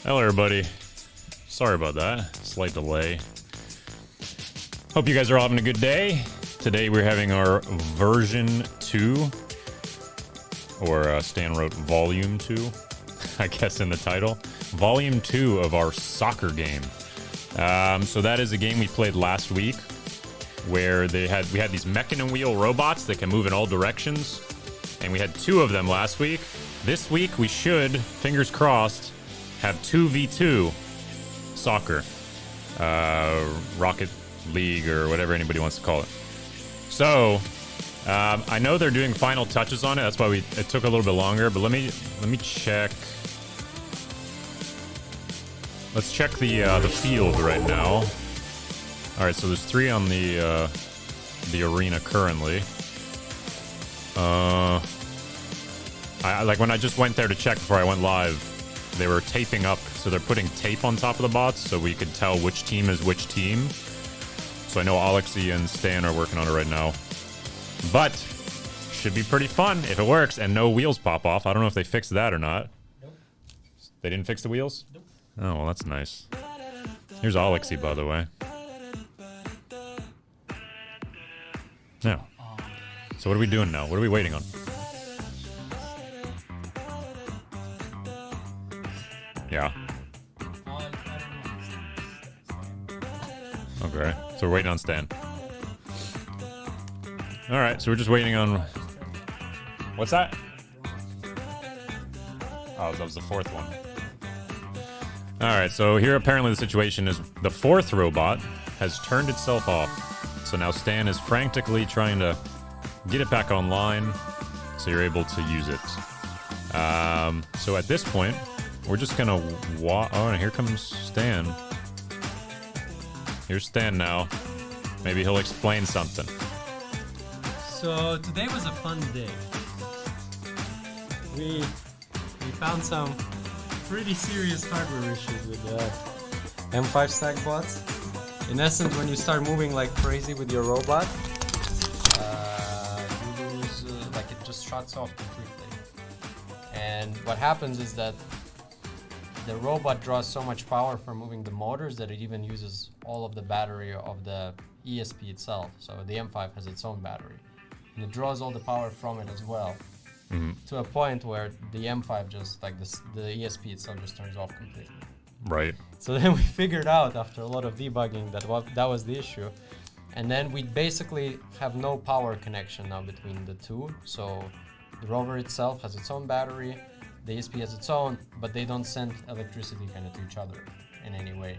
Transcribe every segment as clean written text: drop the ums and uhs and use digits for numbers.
Hello, everybody. Sorry about that. Slight delay. Hope you guys are all having a good day. Today we're having our version 2, or Stan wrote volume 2, I guess in the title. Volume 2 of our soccer game. So that is a game we played last week, where we had these mech and wheel robots that can move in all directions, and we had 2 of them last week. This week we should, fingers crossed, have 2v2 soccer, Rocket League, or whatever anybody wants to call it. So I know they're doing final touches on it. That's why it took a little bit longer. But let me check. Let's check the field right now. All right, so there's 3 on the arena currently. Like when I just went there to check before I went live, they were taping up, so they're putting tape on top of the bots so we could tell which team is which team. So I know Alexi and Stan are working on it right now. But should be pretty fun if it works and no wheels pop off. I don't know if they fixed that or not. Nope. They didn't fix the wheels? Nope. Oh, well, that's nice. Here's Alexi, by the way. Now. So what are we doing now? What are we waiting on? Yeah. Okay, so we're waiting on Stan. Alright, so we're just waiting on... What's that? Oh, that was the 4th one. Alright, so here apparently the situation is the 4th robot has turned itself off. So now Stan is frantically trying to get it back online so you're able to use it. So at this point, we're just gonna oh, and here comes Stan. Here's Stan now. Maybe he'll explain something. So today was a fun day. We found some pretty serious hardware issues with the M5 stack bots. In essence, when you start moving like crazy with your robot, you lose, like it just shuts off completely. And what happens is that the robot draws so much power from moving the motors that it even uses all of the battery of the ESP itself. So the M5 has its own battery. And it draws all the power from it as well. Mm-hmm. To a point where the M5 just, like the ESP itself just turns off completely. Right. So then we figured out after a lot of debugging that was the issue. And then we basically have no power connection now between the two. So the rover itself has its own battery. The ESP has its own, but they don't send electricity kind of to each other in any way.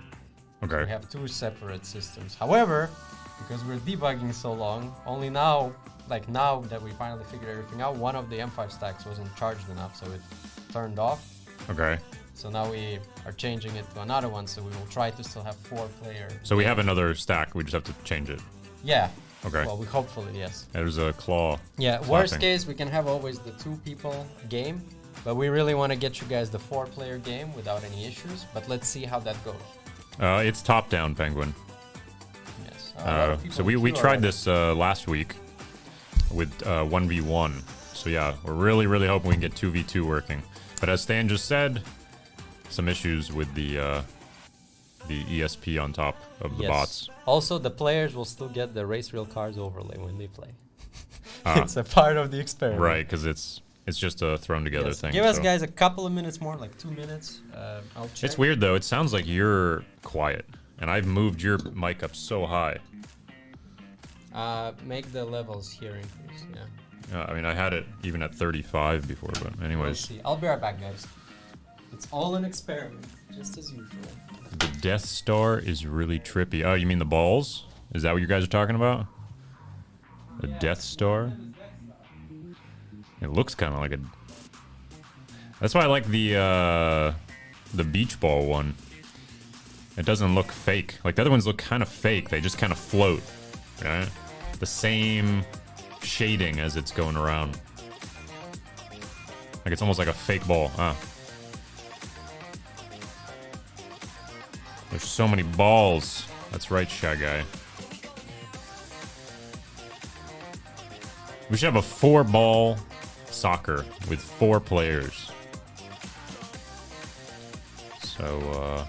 Okay. So we have 2 separate systems. However, because we're debugging so long, only now, like now that we finally figured everything out, one of the M5 stacks wasn't charged enough, so it turned off. Okay. So now we are changing it to another one, so we will try to still have 4-player. So we have another stack, we just have to change it. Yeah. Okay. Well, we hopefully, yes. There's a claw. Yeah, claw worst thing. case, we can have always the 2-people game. But we really want to get you guys the 4-player game without any issues. But let's see how that goes. It's top-down, Penguin. Yes. So we tried this last week with 1v1. So yeah, we're really hoping we can get 2v2 working. But as Stan just said, some issues with the ESP on top of the bots. Also, the players will still get the race real cars overlay when they play. It's a part of the experiment. Right, because it's just a thrown together thing. Give us guys a couple of minutes more, like 2 minutes. I'll check. It's weird though. It sounds like you're quiet, and I've moved your mic up so high. Make the levels here increase. Yeah. I mean, I had it even at 35 before, but anyways. We'll see. I'll be right back, guys. It's all an experiment, just as usual. The Death Star is really trippy. Oh, you mean the balls? Is that what you guys are talking about? The Death Star? It looks kind of like a... That's why I like the beach ball one. It doesn't look fake. Like, the other ones look kind of fake. They just kind of float, right? The same shading as it's going around. Like, it's almost like a fake ball. There's so many balls. That's right, Shy Guy. We should have a 4-ball soccer with 4 players. So,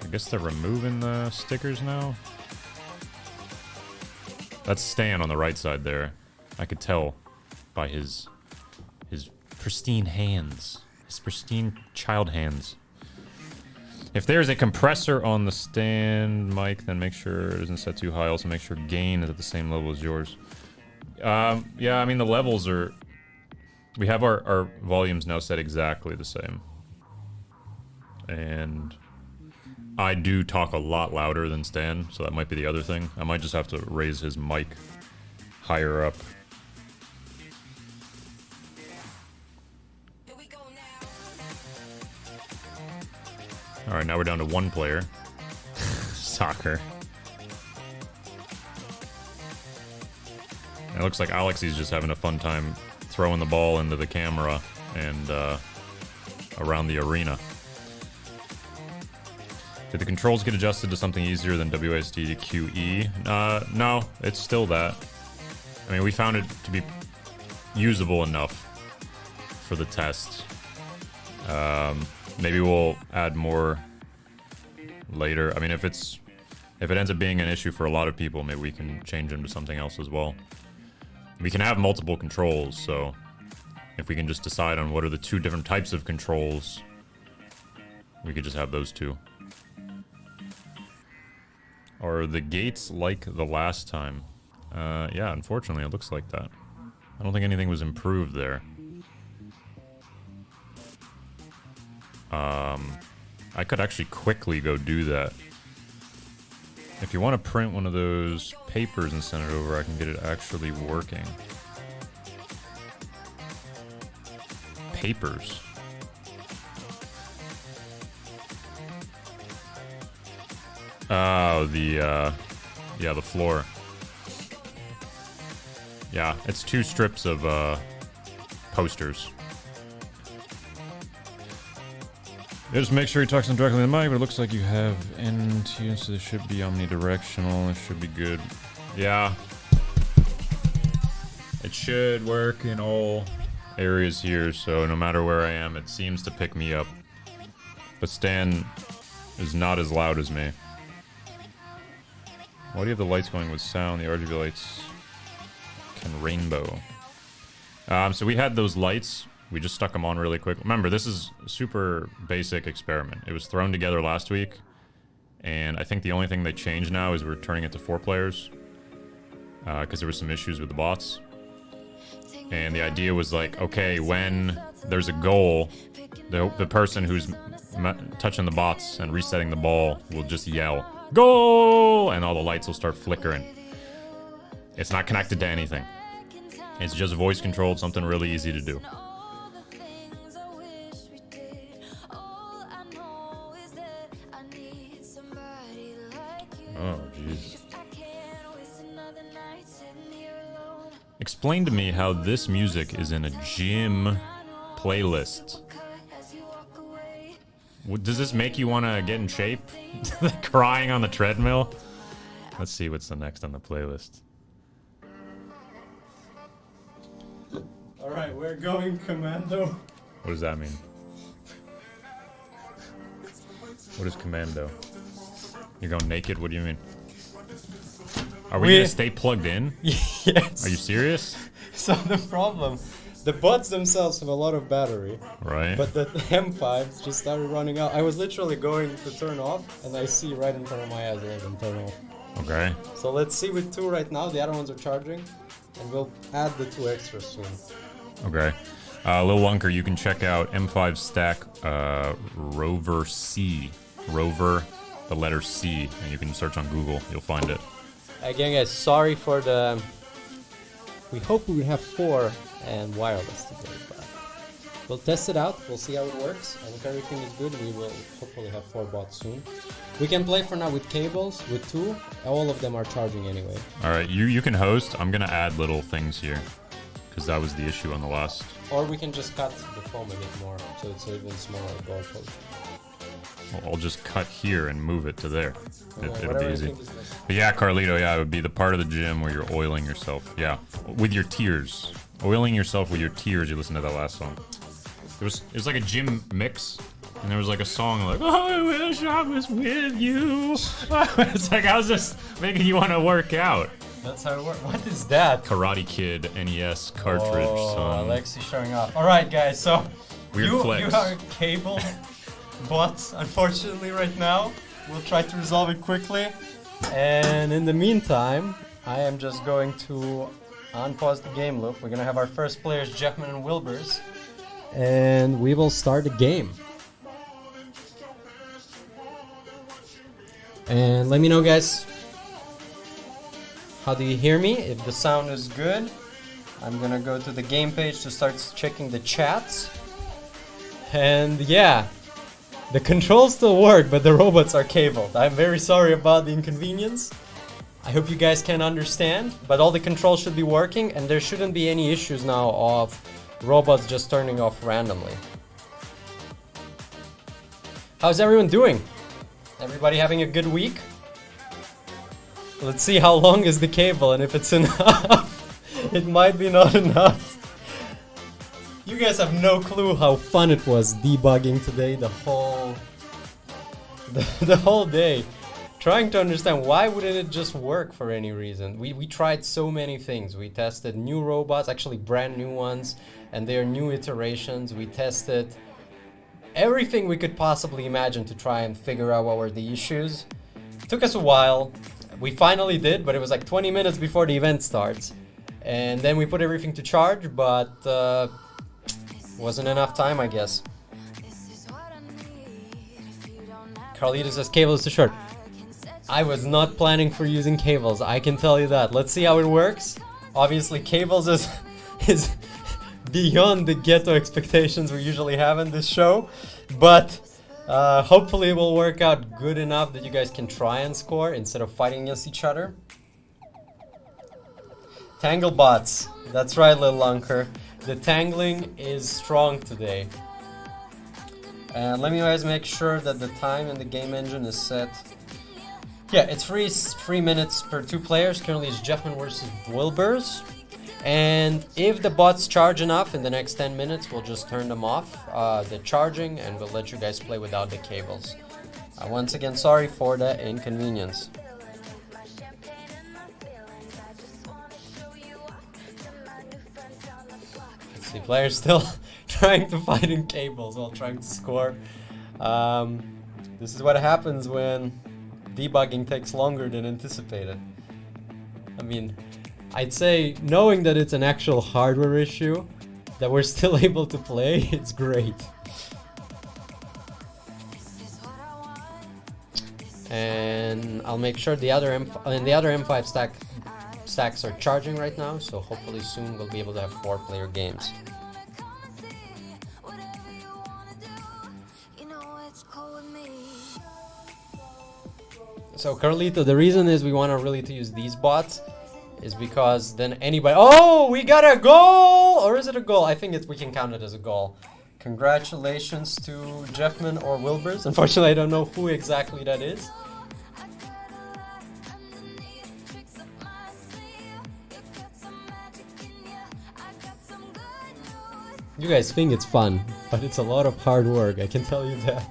I guess they're removing the stickers now. That's Stan on the right side there. I could tell by his pristine hands. His pristine child hands. If there's a compressor on the stand mic, then make sure it isn't set too high. Also make sure gain is at the same level as yours. Yeah, I mean the levels are... We have our volumes now set exactly the same. And I do talk a lot louder than Stan, so that might be the other thing. I might just have to raise his mic higher up. Alright, now we're down to one player. Soccer. It looks like Alexi's just having a fun time throwing the ball into the camera and around the arena. Did the controls get adjusted to something easier than WASD to QE? No, it's still that. I mean, we found it to be usable enough for the test. Maybe we'll add more later. I mean, if it ends up being an issue for a lot of people, maybe we can change them to something else as well. We can have multiple controls, so if we can just decide on what are the two different types of controls, we could just have those two. Are the gates like the last time? Yeah, unfortunately, it looks like that. I don't think anything was improved there. I could actually quickly go do that. If you want to print one of those papers and send it over, I can get it actually working. Papers. Oh, yeah, the floor. Yeah, it's 2 strips of, posters. Yeah, just make sure you talk to them directly in the mic, but it looks like you have NT, so this should be omnidirectional. It should be good. Yeah. It should work in all areas here, so no matter where I am, it seems to pick me up. But Stan is not as loud as me. Why do you have the lights going with sound? The RGB lights can rainbow. So we had those lights. We just stuck them on really quick. Remember, this is a super basic experiment. It was thrown together last week, and I think the only thing they changed now is we're turning it to 4 players, because there were some issues with the bots. And the idea was like, okay, when there's a goal, the person who's touching the bots and resetting the ball will just yell, "Goal!" and all the lights will start flickering. It's not connected to anything. It's just voice controlled, something really easy to do. Oh, jeez. Explain to me how this music is in a gym playlist. Does this make you want to get in shape? Crying on the treadmill? Let's see what's the next on the playlist. Alright, we're going commando. What does that mean? What is commando? You're going naked? What do you mean? Are we gonna stay plugged in? Yes. Are you serious? So the problem, the bots themselves have a lot of battery. Right. But the M5s just started running out. I was literally going to turn off, and I see right in front of my eyes all of them turn off. Okay. So let's see with 2 right now. The other ones are charging, and we'll add the 2 extras soon. Okay. Lil Lunker, you can check out M5 Stack Rover C. Rover, the letter C, and you can search on Google. You'll find it. Again, guys, sorry for the... We hope we have 4 and wireless today, but we'll test it out. We'll see how it works, and if everything is good, we will hopefully have 4 bots soon. We can play for now with cables, with 2. All of them are charging anyway. All right, you can host. I'm gonna add little things here, because that was the issue on the last. Or we can just cut the foam a bit more, so it's even smaller goalpost. I'll just cut here and move it to there. It'll be easy. You think is best. But yeah, Carlito, yeah, it would be the part of the gym where you're oiling yourself. Yeah, with your tears. Oiling yourself with your tears. You listen to that last song. It was like a gym mix. And there was like a song like, "Oh, I wish I was with you." It's like, how's this making you want to work out? That's how it works. What is that? Karate Kid NES cartridge, Oh, son. Alexi showing off. All right, guys. So Weird you flex. are cable bots, unfortunately, right now. We'll try to resolve it quickly. And in the meantime, I am just going to unpause the game loop. We're gonna have our first players, Jeffman and Wilbers, and we will start the game. And let me know, guys, how do you hear me? If the sound is good, I'm gonna go to the game page to start checking the chats. And yeah, the controls still work, but the robots are cabled. I'm very sorry about the inconvenience. I hope you guys can understand, but all the controls should be working, and there shouldn't be any issues now of robots just turning off randomly. How's everyone doing? Everybody having a good week? Let's see how long is the cable, and if it's enough. It might be not enough. You guys have no clue how fun it was debugging today, the whole day. Trying to understand why wouldn't it just work for any reason. We tried so many things. We tested new robots, actually brand new ones, and their new iterations. We tested everything we could possibly imagine to try and figure out what were the issues. It took us a while. We finally did, but it was like 20 minutes before the event starts. And then we put everything to charge, but wasn't enough time, I guess. Carlito says cable is too short. I was not planning for using cables, I can tell you that. Let's see how it works. Obviously, cables is beyond the ghetto expectations we usually have in this show, but hopefully it will work out good enough that you guys can try and score instead of fighting against each other. Tangle bots, that's right, little Lunker. The tangling is strong today. And let me guys make sure that the time in the game engine is set. Yeah, it's 3 minutes per 2 players. Currently it's Jeffman versus Wilbers. And if the bots charge enough in the next 10 minutes, we'll just turn them off, the charging, and we'll let you guys play without the cables. Once again, sorry for the inconvenience. Let's see, players still trying to fight in cables while trying to score. This is what happens when debugging takes longer than anticipated. I mean, I'd say knowing that it's an actual hardware issue, that we're still able to play, it's great. And I'll make sure the other M5 stacks are charging right now, so hopefully soon we'll be able to have 4-player games. So Carlito, the reason is we want to really use these bots is because then anybody... Oh, we got a goal! Or is it a goal? I think we can count it as a goal. Congratulations to Jeffman or Wilbers. Unfortunately, I don't know who exactly that is. You guys think it's fun, but it's a lot of hard work, I can tell you that.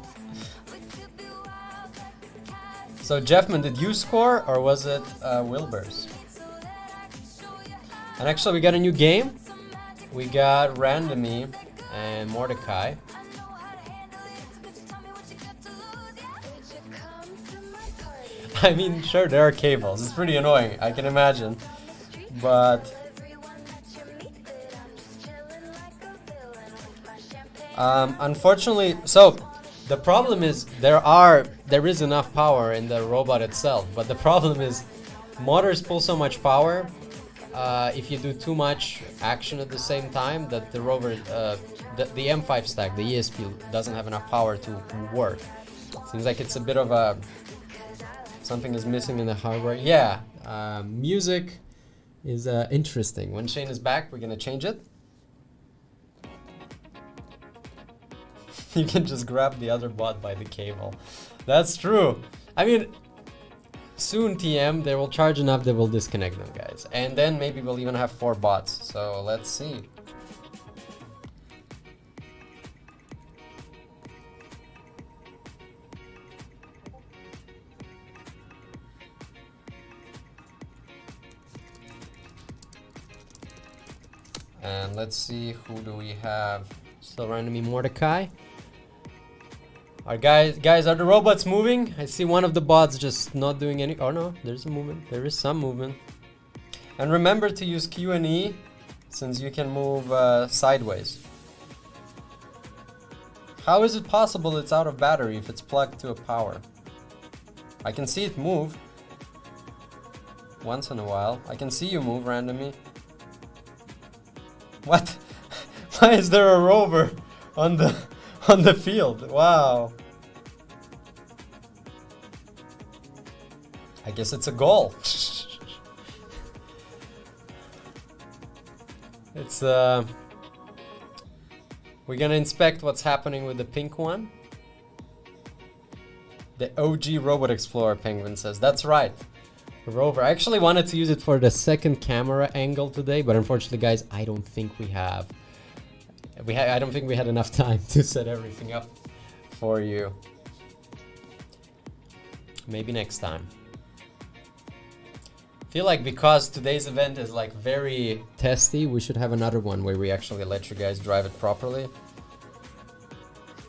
So Jeffman, did you score or was it Wilbers? And actually we got a new game. We got Randomy and Mordecai. I mean, sure, there are cables. It's pretty annoying, I can imagine. But unfortunately, so the problem is there is enough power in the robot itself, but the problem is motors pull so much power if you do too much action at the same time that the rover, the M5 stack, the ESP, doesn't have enough power to work. Seems like it's a bit of a something is missing in the hardware. Yeah, music is interesting. When Shane is back, we're gonna change it. You can just grab the other bot by the cable. That's true. I mean, soon TM, they will charge enough that we'll disconnect them, guys. And then maybe we'll even have 4 bots. So let's see. And let's see, who do we have? Still randomly Mordecai. Our guys, are the robots moving? I see one of the bots just not doing any. Oh no, there's a movement. There is some movement. And remember to use Q and E, since you can move sideways. How is it possible it's out of battery if it's plugged to a power? I can see it move once in a while. I can see you move randomly. What? Why is there a rover on the field? Wow. I guess it's a goal. It's we're gonna inspect what's happening with the pink one. The OG Robot Explorer, Penguin says. That's right. The rover. I actually wanted to use it for the second camera angle today, but unfortunately, guys, I don't think we have. I don't think we had enough time to set everything up for you. Maybe next time. Feel like because today's event is like very testy, we should have another one where we actually let you guys drive it properly.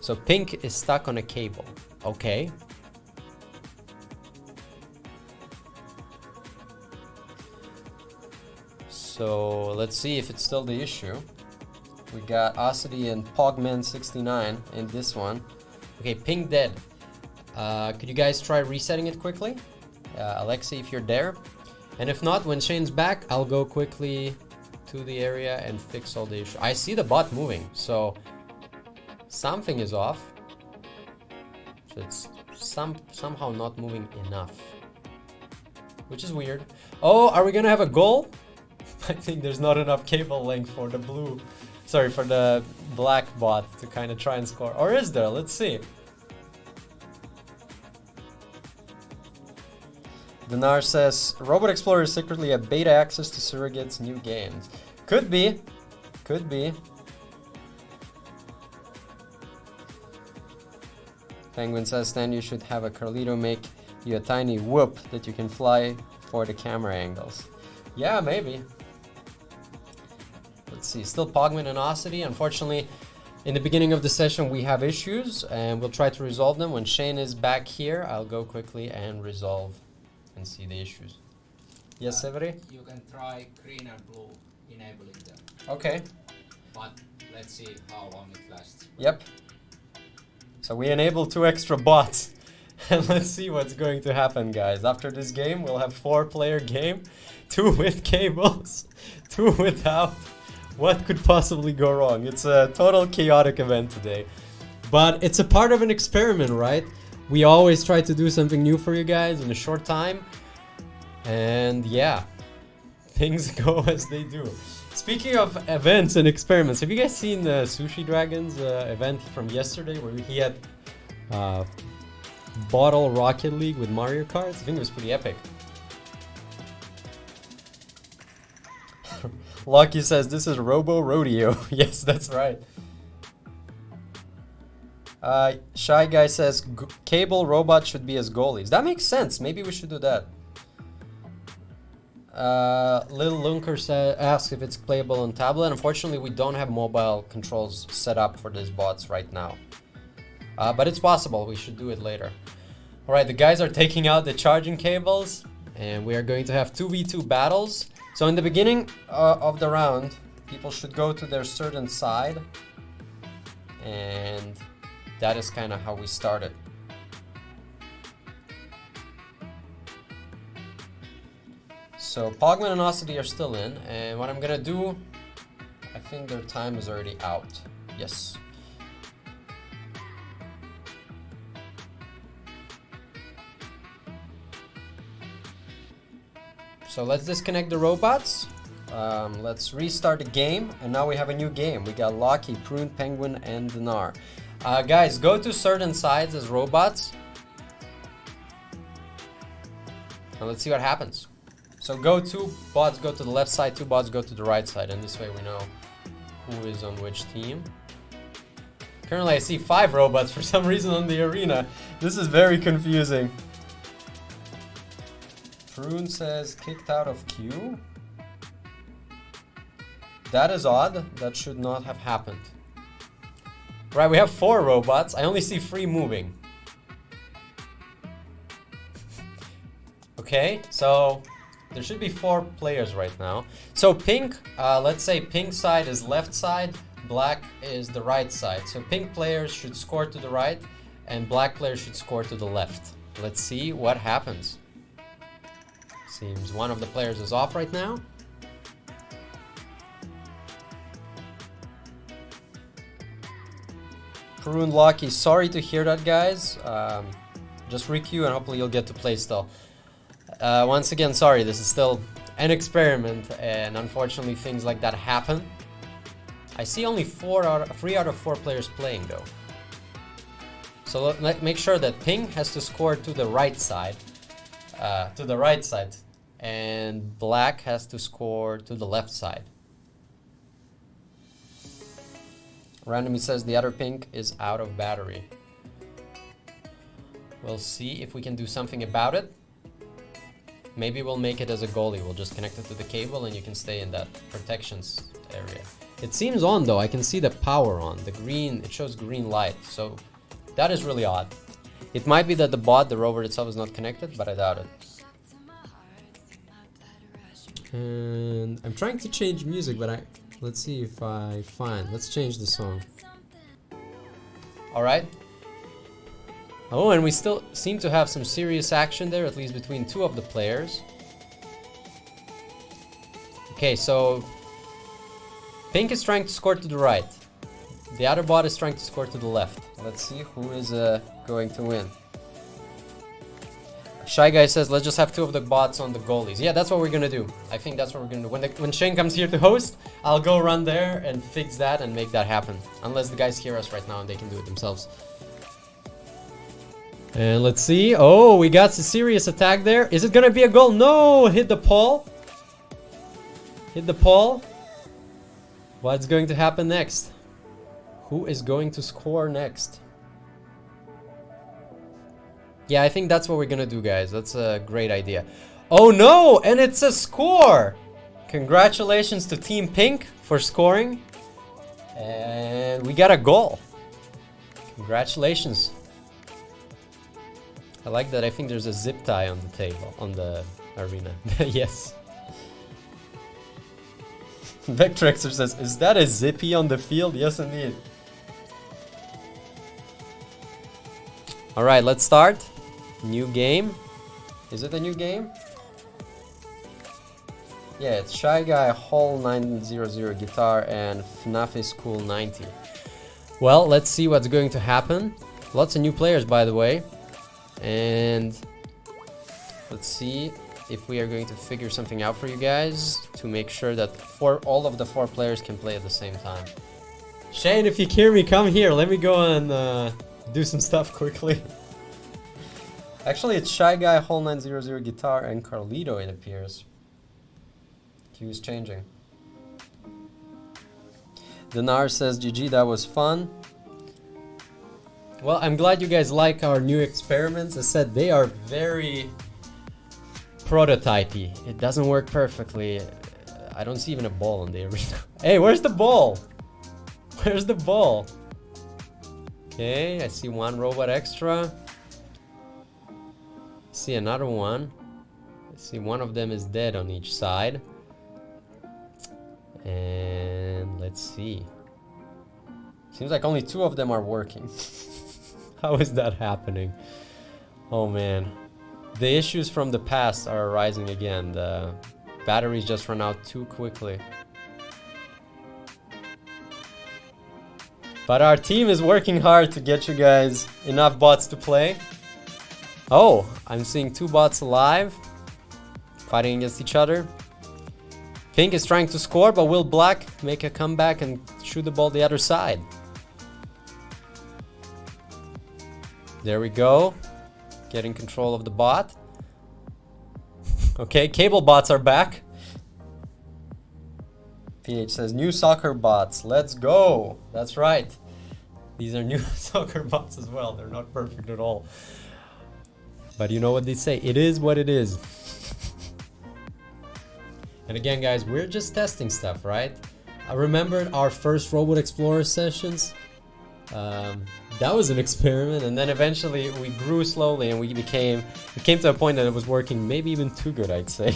So pink is stuck on a cable. Okay. So let's see if it's still the issue. We got Osity and Pogman69 in this one. Okay, pink dead. Could you guys try resetting it quickly? Alexei, if you're there. And if not, when Shane's back, I'll go quickly to the area and fix all the issues. I see the bot moving, so something is off. So it's somehow not moving enough, which is weird. Oh, are we gonna have a goal? I think there's not enough cable length for the for the black bot to kind of try and score. Or is there? Let's see. Dinar says, Robot Explorer is secretly a beta access to Surrogate's new games. Could be. Could be. Penguin says, Stan, you should have a Carlito make you a tiny whoop that you can fly for the camera angles. Yeah, maybe. Let's see. Still Pogman and Osity. Unfortunately, in the beginning of the session, we have issues, and we'll try to resolve them. When Shane is back here, I'll go quickly and resolve and see the issues. Yes, Severi? You can try green and blue, enabling them. Okay. But let's see how long it lasts. Yep. So we enabled 2 extra bots. And let's see what's going to happen, guys. After this game, we'll have 4-player game. 2 with cables, 2 without. What could possibly go wrong? It's a total chaotic event today. But it's a part of an experiment, right? We always try to do something new for you guys in a short time. And yeah, things go as they do. Speaking of events and experiments, have you guys seen the Sushi Dragons event from yesterday where he had Bottle Rocket League with Mario Kart? I think it was pretty epic. Lucky says this is Robo Rodeo. Yes, that's right. Shy Guy says cable robot should be as goalies. That makes sense. Maybe we should do that. Lil Lunker asks if it's playable on tablet. Unfortunately, we don't have mobile controls set up for these bots right now. But it's possible. We should do it later. Alright, the guys are taking out the charging cables. And we are going to have 2v2 battles. So in the beginning of the round, people should go to their certain side. And that is kind of how we started. So Pogman and Osity are still in, and what I'm gonna do, I think their time is already out. Yes. So let's disconnect the robots. Let's restart the game, and now we have a new game. We got Locky, Prune, Penguin, and Dinar. Guys, go to certain sides as robots. And let's see what happens. So 2 bots go to the left side, 2 bots go to the right side, and this way we know who is on which team. Currently I see 5 robots for some reason on the arena. This is very confusing. Prune says kicked out of queue. That is odd. That should not have happened. Right, we have 4 robots. I only see 3 moving. Okay, so there should be 4 players right now. So pink, let's say pink side is left side, black is the right side. So pink players should score to the right and black players should score to the left. Let's see what happens. Seems one of the players is off right now. Prune Lucky, sorry to hear that, guys. Just requeue and hopefully you'll get to play still. Once again, sorry, this is still an experiment and unfortunately things like that happen. I see only 3 out of 4 players playing though. So make sure that pink has to score to the right side, and black has to score to the left side. Randomly says the other pink is out of battery. We'll see if we can do something about it. Maybe we'll make it as a goalie. We'll just connect it to the cable and you can stay in that protections area. It seems on though. I can see the power on. The green, it shows green light. So that is really odd. It might be that the bot, the rover itself is not connected, but I doubt it. And I'm trying to change music, but let's see if I find. Let's change the song. All right. Oh, and we still seem to have some serious action there, at least between 2 of the players. Okay, so pink is trying to score to the right. The other bot is trying to score to the left. Let's see who is going to win. Shy Guy says, let's just have 2 of the bots on the goalies. Yeah, that's what we're gonna do. I think that's what we're gonna do. When Shane comes here to host, I'll go run there and fix that and make that happen. Unless the guys hear us right now and they can do it themselves. And let's see. Oh, we got a serious attack there. Is it gonna be a goal? No! Hit the pole. Hit the pole. What's going to happen next? Who is going to score next? Yeah, I think that's what we're gonna do, guys. That's a great idea. Oh no! And it's a score! Congratulations to Team Pink for scoring. And we got a goal. Congratulations. I like that. I think there's a zip tie on the table, on the arena. Yes. Vectrexer says, is that a zippy on the field? Yes, indeed. Alright, let's start. New game. Is it a new game? Yeah, it's Shy Guy, Hall 900 Guitar, and FNAF is Cool 90. Well, let's see what's going to happen. Lots of new players, by the way. And let's see if we are going to figure something out for you guys to make sure that all of the 4 players can play at the same time. Shane, if you hear me, come here. Let me go and do some stuff quickly. Actually, it's Shy Guy, Hall 900 Guitar, and Carlito, it appears. He was changing. Dinar says, GG, that was fun. Well, I'm glad you guys like our new experiments. As said, they are very prototypey. It doesn't work perfectly. I don't see even a ball in the arena. Hey, where's the ball? Where's the ball? Okay, I see 1 robot extra. See another one. I see one of them is dead on each side. And let's see. Seems like only 2 of them are working. How is that happening? Oh man. The issues from the past are arising again. The batteries just run out too quickly. But our team is working hard to get you guys enough bots to play. Oh, I'm seeing 2 bots alive, fighting against each other. Pink is trying to score, but will Black make a comeback and shoot the ball the other side? There we go. Getting control of the bot. Okay, cable bots are back. PH says, new soccer bots. Let's go. That's right. These are new soccer bots as well. They're not perfect at all. But you know what they say. It is what it is. And again, guys, we're just testing stuff, right? I remembered our first Robot Explorer sessions. That was an experiment, and then eventually we grew slowly, and we came to a point that it was working maybe even too good, I'd say.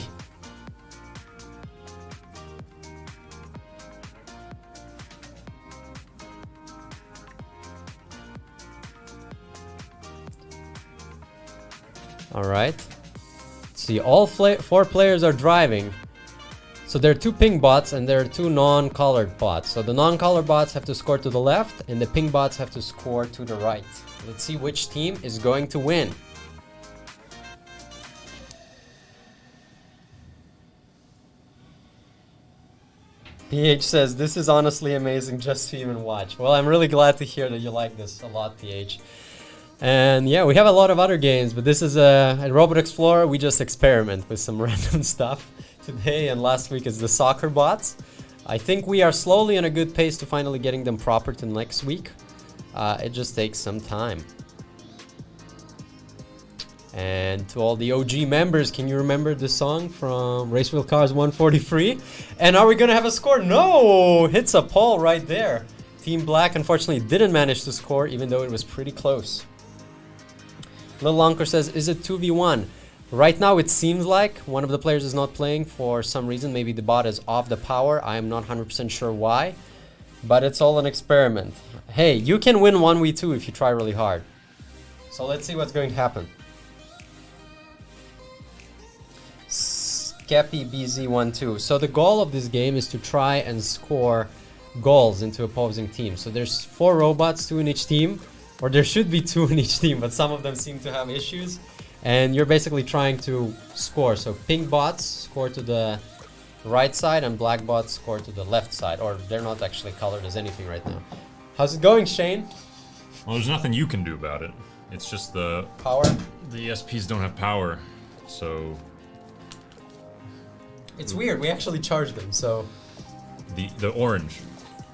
All right. See, all 4 players are driving. So there are 2 ping bots and there are 2 non-colored bots. So the non-colored bots have to score to the left and the ping bots have to score to the right. Let's see which team is going to win. PH says, this is honestly amazing just to even watch. Well, I'm really glad to hear that you like this a lot, PH. And yeah, we have a lot of other games, but this is a Robot Explorer. We just experiment with some random stuff. Today and last week is the soccer bots. I think we are slowly on a good pace to finally getting them proper to next week. It just takes some time. And to all the OG members, can you remember the song from Racewheel Cars 143? And are we gonna have a score? No! Hits a pole right there. Team Black unfortunately didn't manage to score, even though it was pretty close. Little Lonker says, is it 2v1? Right now it seems like one of the players is not playing for some reason. Maybe the bot is off the power. I am not 100% sure why. But it's all an experiment. Hey, you can win 1v2 if you try really hard. So let's see what's going to happen. Skeppy BZ12. So the goal of this game is to try and score goals into opposing teams. So there's 4 robots, 2 in each team. Or there should be 2 in each team, but some of them seem to have issues. And you're basically trying to score. So pink bots score to the right side and black bots score to the left side. Or they're not actually colored as anything right now. How's it going, Shane? Well, there's nothing you can do about it. It's just the power. The ESPs don't have power, so it's weird. We actually charged them, so the orange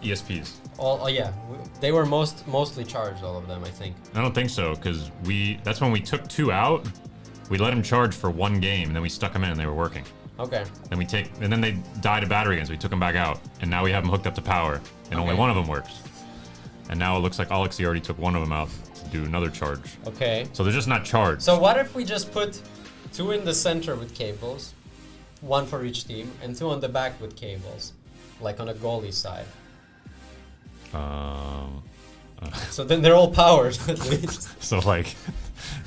ESPs. Oh yeah, they were mostly charged, all of them, I think. I don't think so, because that's when we took 2 out. We let them charge for 1 game, and then we stuck them in, and they were working. Okay. And then they died a battery again, so we took them back out, and now we have them hooked up to power, and only one of them works. And now it looks like Alexi already took one of them out to do another charge. Okay. So they're just not charged. So what if we just put 2 in the center with cables, 1 for each team, and 2 on the back with cables, like on a goalie side? So then they're all powered at least. So like,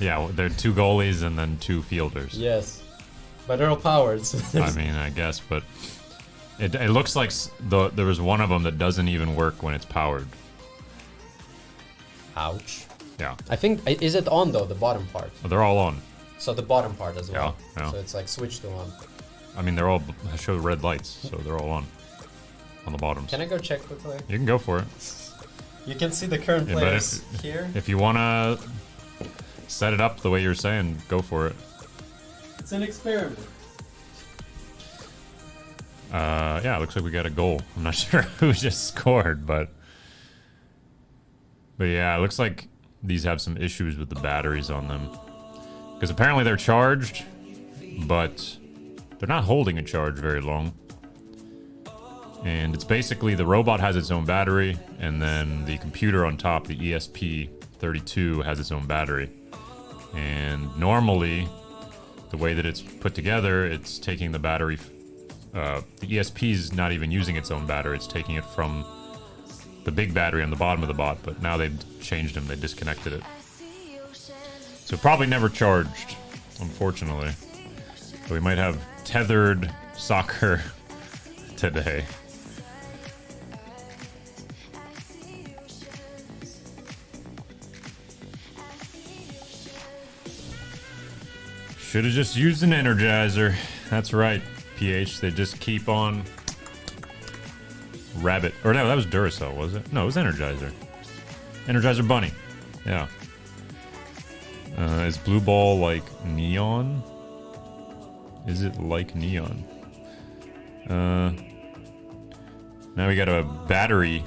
yeah, they're 2 goalies and then 2 fielders. Yes, but they're all powered. So I mean, I guess, but it looks like there was one of them that doesn't even work when it's powered. Ouch. Yeah. I think, is it on though, the bottom part? Oh, they're all on. So the bottom part as well. Yeah. So it's like switched to on. I mean, they're all show red lights, so they're all on the bottoms. Can I go check quickly? You can go for it. You can see the current players here. If you want to set it up the way you're saying, go for it. It's an experiment. Yeah, it looks like we got a goal. I'm not sure who just scored, but yeah, it looks like these have some issues with the batteries on them. Because apparently they're charged, but they're not holding a charge very long. And it's basically the robot has its own battery, and then the computer on top, the ESP32, has its own battery. And normally, the way that it's put together, it's taking the battery. The ESP is not even using its own battery, it's taking it from the big battery on the bottom of the bot, but now they've changed them, they disconnected it. So probably never charged, unfortunately. So we might have tethered soccer today. Should have just used an Energizer. That's right, PH. They just keep on. Rabbit. Or no, that was Duracell, was it? No, it was Energizer. Energizer Bunny. Yeah. Is Blue Ball like neon? Is it like neon? Now we got a battery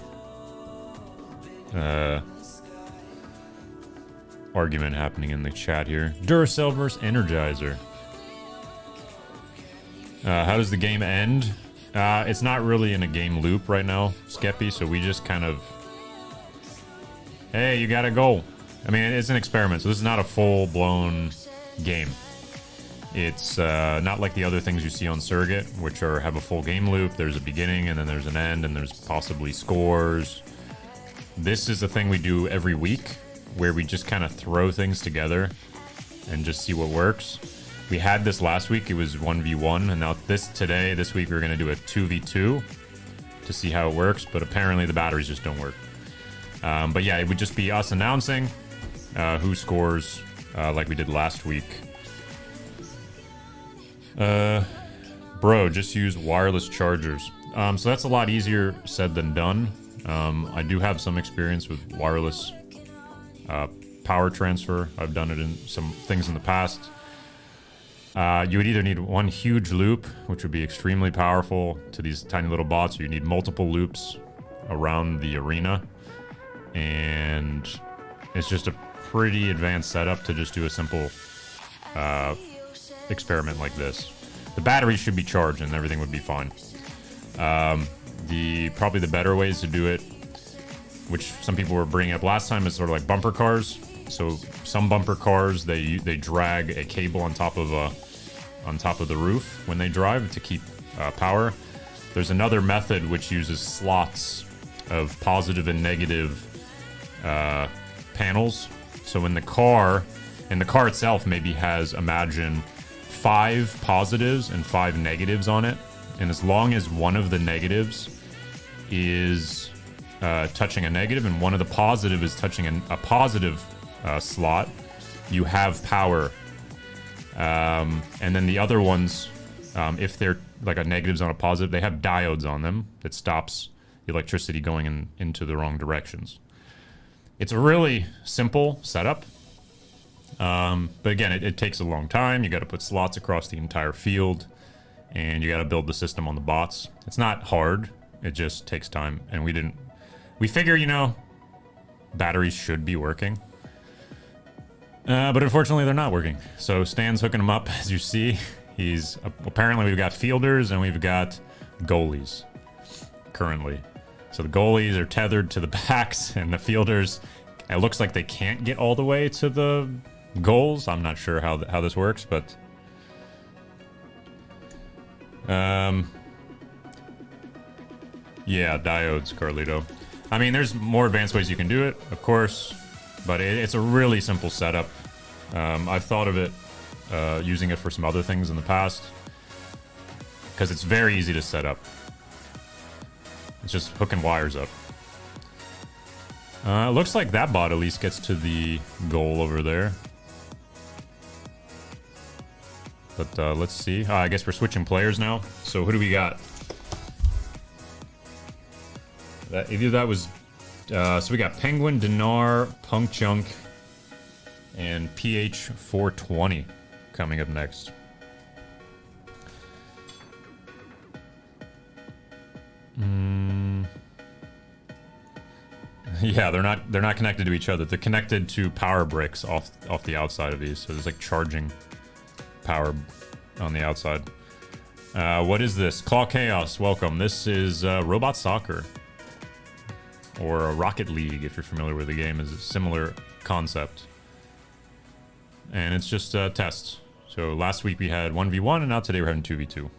argument happening in the chat here. Duracell versus Energizer. How does the game end? It's not really in a game loop right now, Skeppy, so we just kind of... Hey, you gotta go. I mean, it's an experiment, so this is not a full-blown game. It's not like the other things you see on Surrogate, which have a full game loop. There's a beginning, and then there's an end, and there's possibly scores. This is a thing we do every week, where we just kind of throw things together and just see what works. We had this last week, it was 1v1, and now this week we're going to do a 2v2 to see how it works, but apparently the batteries just don't work. But yeah, it would just be us announcing who scores like we did last week. Bro, just use wireless chargers. So that's a lot easier said than done. I do have some experience with wireless power transfer. I've done it in some things in the past. You would either need one huge loop, which would be extremely powerful to these tiny little bots, or you need multiple loops around the arena. And it's just a pretty advanced setup to just do a simple experiment like this. The battery should be charged and everything would be fine. Probably the better ways to do it, which some people were bringing up last time, is sort of like bumper cars. So some bumper cars, they drag a cable on top of the roof when they drive to keep power. There's another method which uses slots of positive and negative panels. So in the car itself maybe has, imagine, 5 positives and 5 negatives on it, and as long as one of the negatives is touching a negative and one of the positive is touching a positive slot, you have power. And then the other ones, if they're like a negatives on a positive, they have diodes on them that stops the electricity going into the wrong directions. It's a really simple setup. But again, it takes a long time. You got to put slots across the entire field, and you got to build the system on the bots. It's not hard. It just takes time. And we figure, batteries should be working. But unfortunately, they're not working. So Stan's hooking them up, as you see. Apparently we've got fielders and we've got goalies currently. So the goalies are tethered to the backs, and the fielders, it looks like they can't get all the way to the goals. I'm not sure how this works, but yeah, diodes, Carlito. I mean, there's more advanced ways you can do it, of course, but it's a really simple setup. I've thought of it, using it for some other things in the past, because it's very easy to set up. It's just hooking wires up. It looks like that bot at least gets to the goal over there. But let's see. I guess we're switching players now. So who do we got? Either that was... so we got Penguin, Dinar, Punk Chunk, and PH420 coming up next. Yeah, they're not connected to each other. They're connected to power bricks off the outside of these. So there's like charging power on the outside. What is this? Claw Chaos, welcome. This is Robot Soccer, or Rocket League, if you're familiar with the game. Is a similar concept, and it's just tests. So last week we had 1v1, and now today we're having 2v2.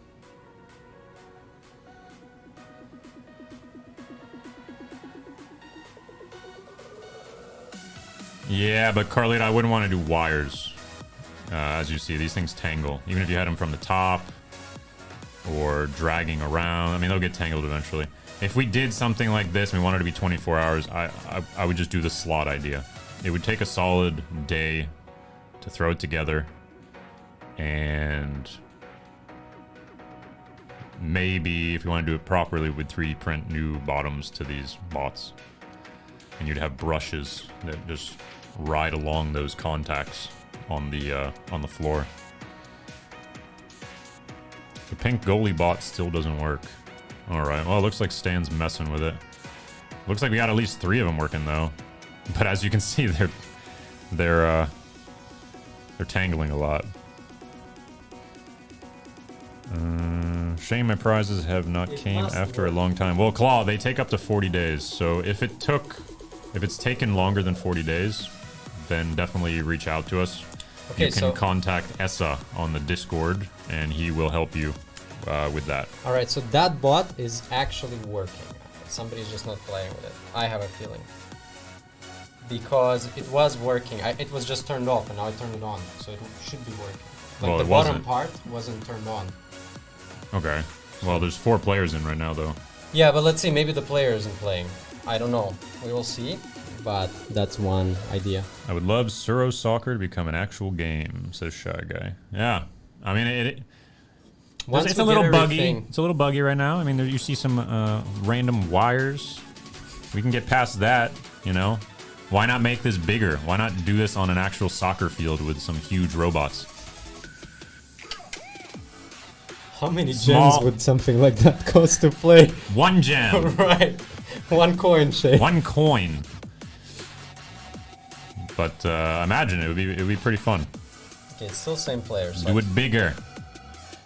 Yeah, but Carlito, I wouldn't want to do wires. As you see, these things tangle. Even if you had them from the top or dragging around, I mean, they'll get tangled eventually. If we did something like this and we wanted to be 24 hours, I would just do the slot idea. It would take a solid day to throw it together, and maybe if you want to do it properly, we'd 3D print new bottoms to these bots, and you'd have brushes that just ride along those contacts on the floor. The pink goalie bot still doesn't work. All right, well, it looks like Stan's messing with it. Looks like we got at least 3 of them working though, but as you can see, they're tangling a lot. Shame my prizes have not came after a long time. Well, Claw, they take up to 40 days. So if it's taken longer than 40 days, then definitely reach out to us. Okay, you can contact Essa on the Discord, and he will help you with that. All right, so that bot is actually working. Somebody's just not playing with it. I have a feeling. Because it was working. It was just turned off, and now I turned it on, so it should be working. Like Well, the it bottom wasn't. part wasn't turned on. Okay. Well, there's 4 players in right now, though. Yeah, but let's see. Maybe the player isn't playing. I don't know. We will see. But that's one idea. I would love Suro Soccer to become an actual game, says Shy Guy. Yeah. I mean, it's a little buggy. It's a little buggy right now. I mean, you see some random wires. We can get past that, you know. Why not make this bigger? Why not do this on an actual soccer field with some huge robots? How many Small. gems would something like that cost to play? 1 gem. Right. 1 coin, Shay. 1 coin. But imagine it would be pretty fun. Okay, it's still same player. So Do it bigger.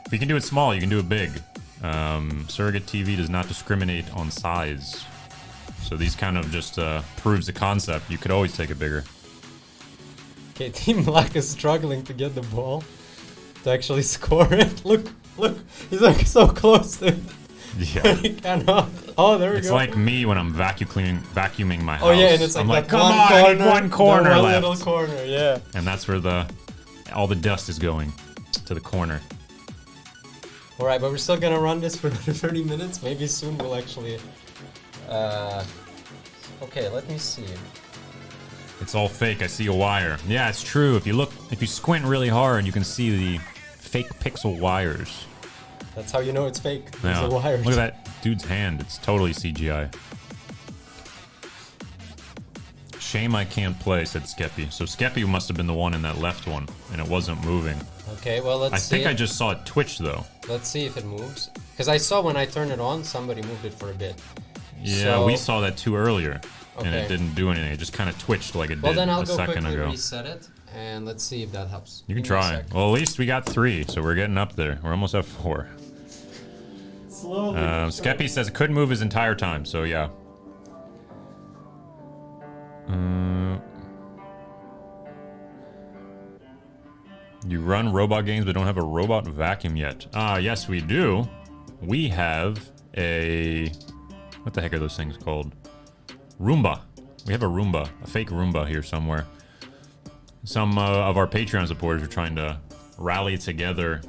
If you can do it small, you can do it big. Surrogate TV does not discriminate on size. So these kind of just proves the concept. You could always take it bigger. Okay, Team Black is struggling to get the ball to actually score it. Look, he's like so close to it. Yeah. He cannot. Oh, there we It's go. like me when I'm vacuuming my house. Oh yeah, and it's like I'm like, that come one on, corner, I need 1 corner the one left. little corner, yeah. And that's where all the dust is going to the corner. All right, but we're still gonna run this for another 30 minutes. Maybe soon we'll actually. Okay, let me see. It's all fake. I see a wire. Yeah, it's true. If you squint really hard, you can see the fake pixel wires. That's how you know it's fake. There's Yeah. the wires. Look at that dude's hand. It's totally CGI. Shame I can't play, said Skeppy. So Skeppy must have been the one in that left one, and it wasn't moving. Okay, well let's I see. think I just saw it twitch, though. Let's see if it moves. Because I saw when I turned it on, somebody moved it for a bit. Yeah, So- we saw that too earlier, and Okay. it didn't do anything. It just kind of twitched like it Well, did then I'll a go second quickly ago. reset it, and let's see if that helps. You can Give me a try. sec. Well, at least we got 3, so we're getting up there. We're almost at 4. Slowly. Skeppy says it couldn't move his entire time, so yeah. You run robot games but don't have a robot vacuum yet. Yes we do. We have a... What the heck are those things called? Roomba. We have a Roomba. A fake Roomba here somewhere. Some of our Patreon supporters are trying to rally together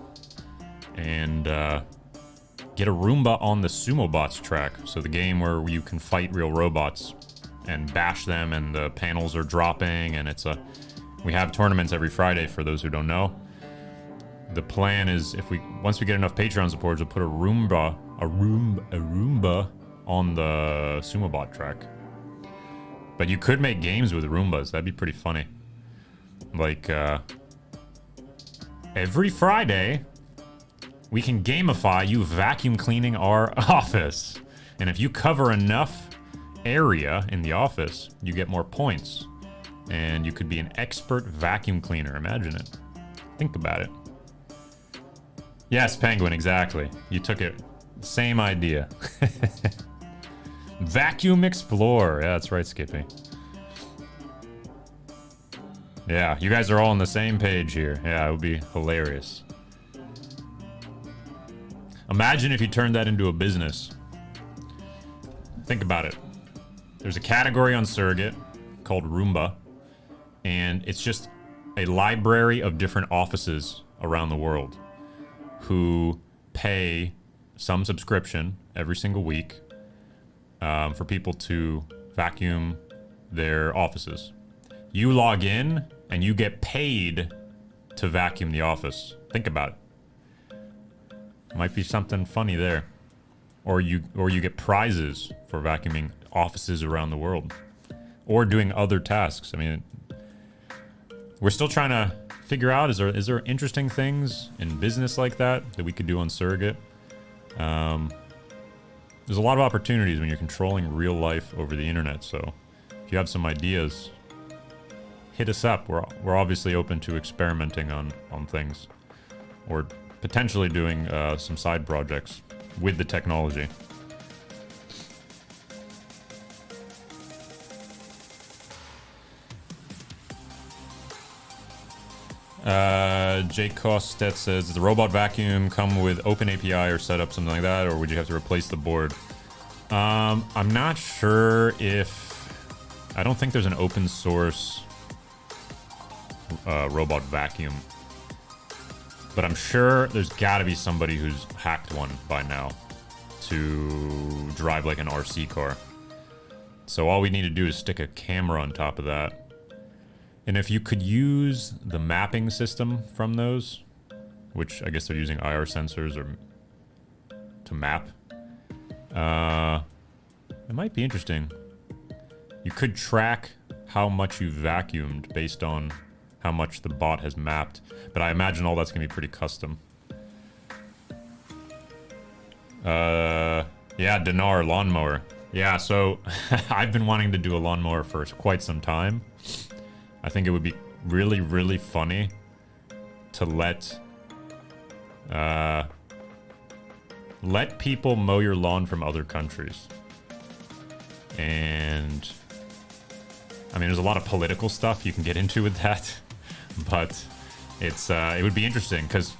and get a Roomba on the Sumo Bots track. So the game where you can fight real robots and bash them, and the panels are dropping, and we have tournaments every Friday for those who don't know. The plan is once we get enough Patreon supporters, we'll put a Roomba on the Sumo Bot track. But you could make games with Roombas. That'd be pretty funny. Like every Friday, we can gamify you vacuum cleaning our office. And if you cover enough area in the office, you get more points. And you could be an expert vacuum cleaner. Imagine it. Think about it. Yes, Penguin, exactly. You took it. Same idea. Vacuum Explorer. Yeah, that's right, Skippy. Yeah, you guys are all on the same page here. Yeah, it would be hilarious. Imagine if you turned that into a business. Think about it. There's a category on Surrogate called Roomba, and it's just a library of different offices around the world who pay some subscription every single week for people to vacuum their offices. You log in and you get paid to vacuum the office. Think about it. Might be something funny there. Or you get prizes for vacuuming offices around the world. Or doing other tasks. I mean, we're still trying to figure out, is there interesting things in business like that we could do on Surrogate? There's a lot of opportunities when you're controlling real life over the internet, so if you have some ideas, hit us up. We're obviously open to experimenting on things, or potentially doing some side projects with the technology. Jake Costet says, does the robot vacuum come with open API or setup, something like that, or would you have to replace the board? I'm not sure if... I don't think there's an open source robot vacuum. But I'm sure there's got to be somebody who's hacked one by now to drive like an RC car. So all we need to do is stick a camera on top of that. And if you could use the mapping system from those, which I guess they're using IR sensors or to map, it might be interesting. You could track how much you vacuumed based on how much the bot has mapped, but I imagine all that's gonna be pretty custom. Yeah, Dinar lawnmower. Yeah, so I've been wanting to do a lawnmower for quite some time. I think it would be really, really funny to let people mow your lawn from other countries. And I mean, there's a lot of political stuff you can get into with that, but it's it would be interesting because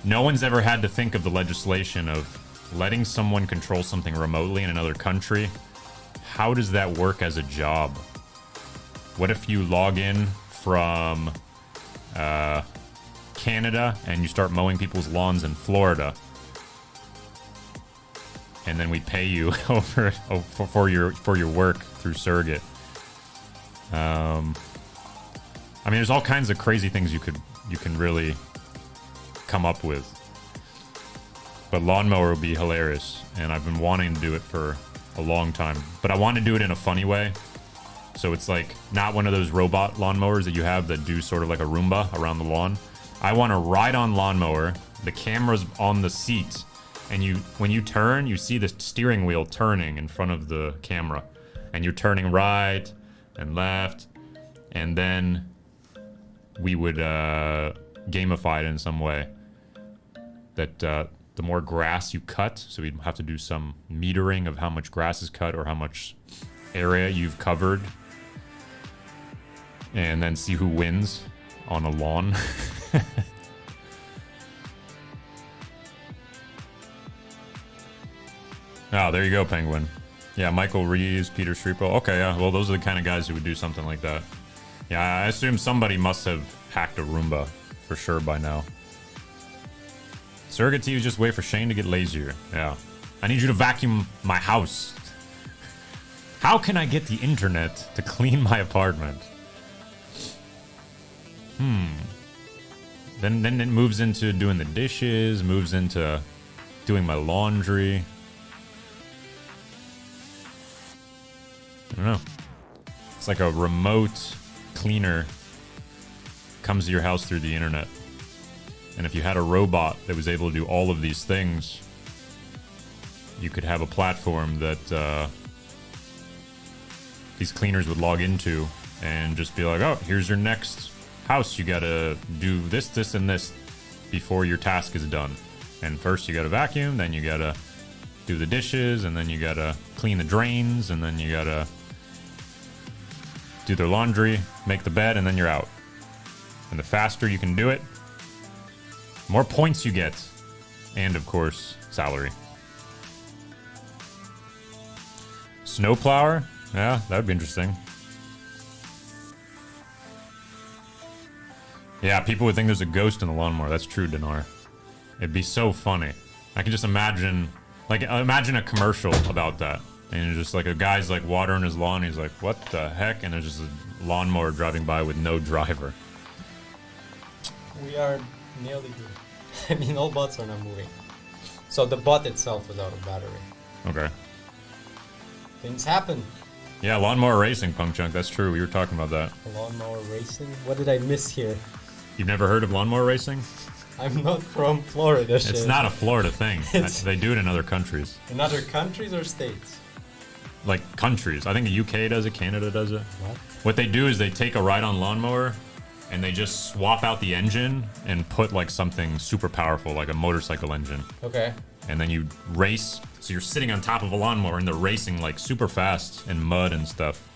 no one's ever had to think of the legislation of letting someone control something remotely in another country. How does that work as a job? What if you log in from Canada and you start mowing people's lawns in Florida, and then we pay you for your work through Surrogate? I mean, there's all kinds of crazy things you can really come up with. But lawnmower would be hilarious, and I've been wanting to do it for a long time. But I want to do it in a funny way. So it's like not one of those robot lawnmowers that you have that do sort of like a Roomba around the lawn. I want to ride on lawnmower, the camera's on the seat, and when you turn, you see the steering wheel turning in front of the camera. And you're turning right and left, and then we would gamify it in some way. That the more grass you cut, so we'd have to do some metering of how much grass is cut or how much area you've covered, and then see who wins on a lawn. Oh, there you go, Penguin. Yeah, Michael Reeves, Peter Schreepo. Okay, yeah, well, those are the kind of guys who would do something like that. Yeah, I assume somebody must have hacked a Roomba for sure by now. Surrogate TV, just wait for Shane to get lazier. Yeah. I need you to vacuum my house. How can I get the internet to clean my apartment? Then it moves into doing the dishes, moves into doing my laundry. I don't know. It's like a remote cleaner comes to your house through the internet. And if you had a robot that was able to do all of these things, you could have a platform that these cleaners would log into and just be like, oh, here's your next house. You gotta do this, this, and this before your task is done. And first you gotta vacuum, then you gotta do the dishes, and then you gotta clean the drains, and then you gotta do their laundry, make the bed, and then you're out. And the faster you can do it, the more points you get. And of course, salary. Snowplower? Yeah, that would be interesting. Yeah, people would think there's a ghost in the lawnmower. That's true, Dinar. It'd be so funny. I can just imagine, like, imagine a commercial about that. And just like a guy's like watering his lawn. He's like, what the heck? And there's just a lawnmower driving by with no driver. We are nearly there. I mean, all bots are not moving. So the bot itself is out of battery. Okay. Things happen. Yeah, lawnmower racing, Punk Chunk. That's true. We were talking about that. Lawnmower racing? What did I miss here? You've never heard of lawnmower racing? I'm not from Florida. It's not a Florida thing. They do it in other countries. In other countries or states? Like countries. I think the UK does it, Canada does it. What? What they do is they take a ride-on lawnmower and they just swap out the engine and put like something super powerful, like a motorcycle engine. Okay. And then you race. So you're sitting on top of a lawnmower and they're racing like super fast in mud and stuff.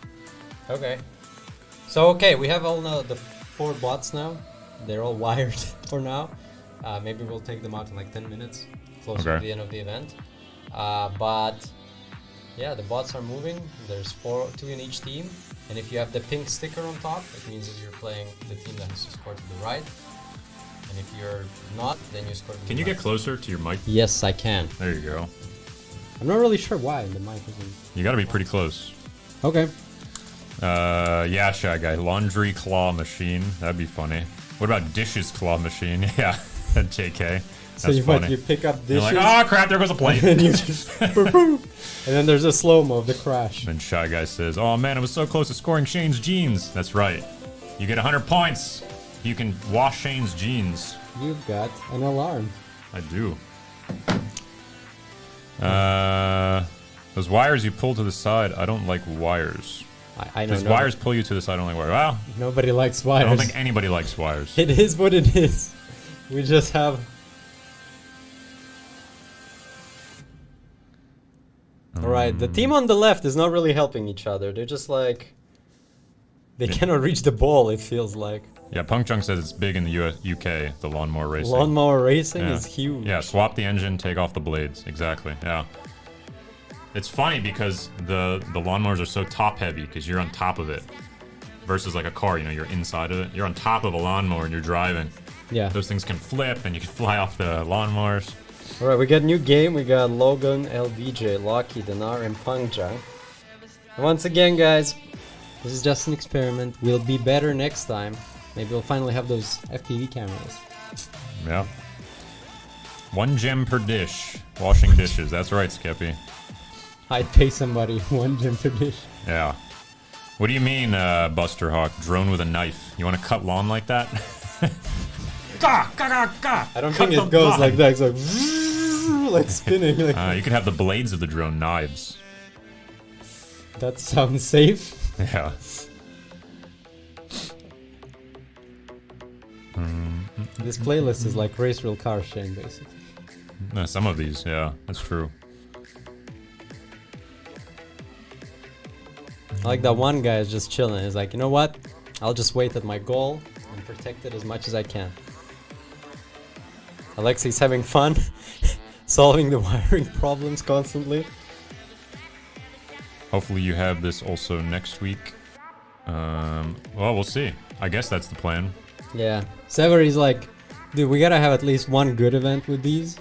Okay. So okay, we have all now the 4 bots now. They're all wired for now. Maybe we'll take them out in like 10 minutes, closer to the end of the event. But yeah, the bots are moving. There's 2 in each team. And if you have the pink sticker on top, it means that you're playing the team that has to score to the right. And if you're not, then you score to the left. Can you get closer to your mic? Yes, I can. There you go. I'm not really sure why the mic isn't. You gotta be pretty close. Okay. Yeah, Shy Guy. Laundry claw machine. That'd be funny. What about dishes claw machine? Yeah, JK. So That's you funny. you pick up You're dishes. like, oh crap, there goes a plate. And you just and then there's a slow-mo of the crash. And Shy Guy says, oh man, I was so close to scoring Shane's jeans. That's right. You get 100 points. You can wash Shane's jeans. You've got an alarm. I do. Those wires you pull to the side, I don't like wires. I know. Those wires pull you to the side, I don't like wires. Well, Nobody likes wires. I don't think anybody likes wires. It is what it is. We just have... Alright, the team on the left is not really helping each other. They're just like... They cannot reach the ball, it feels like. Yeah, Punk Chunk says it's big in the UK, the lawnmower racing. Lawnmower racing Yeah. is huge. Yeah, swap the engine, take off the blades. Exactly, yeah. It's funny because the lawnmowers are so top heavy because you're on top of it. Versus like a car, you know, you're inside of it. You're on top of a lawnmower and you're driving. Yeah. Those things can flip and you can fly off the lawnmowers. Alright, we got a new game. We got Logan, LBJ, Locky, Dinar, and Pangchang. And once again, guys, this is just an experiment. We'll be better next time. Maybe we'll finally have those FPV cameras. Yeah. 1 gem per dish. Washing dishes. That's right, Skeppy. I'd pay somebody 1 gem per dish. Yeah. What do you mean, Buster Hawk? Drone with a knife. You want to cut lawn like that? Gah, gah, gah, gah. I don't Cut think the it goes lawn. like that. It's like, like spinning. Like You could have the blades of the drone knives. that sounds safe. Yeah. This playlist is like race real car Shane, basically. Some of these, yeah, that's true. I like that one guy is just chilling. He's like, you know what? I'll just wait at my goal and protect it as much as I can. Alexei's having fun, solving the wiring problems constantly. Hopefully you have this also next week. Well, we'll see. I guess that's the plan. Yeah. Severi's like, dude, we gotta have at least one good event with these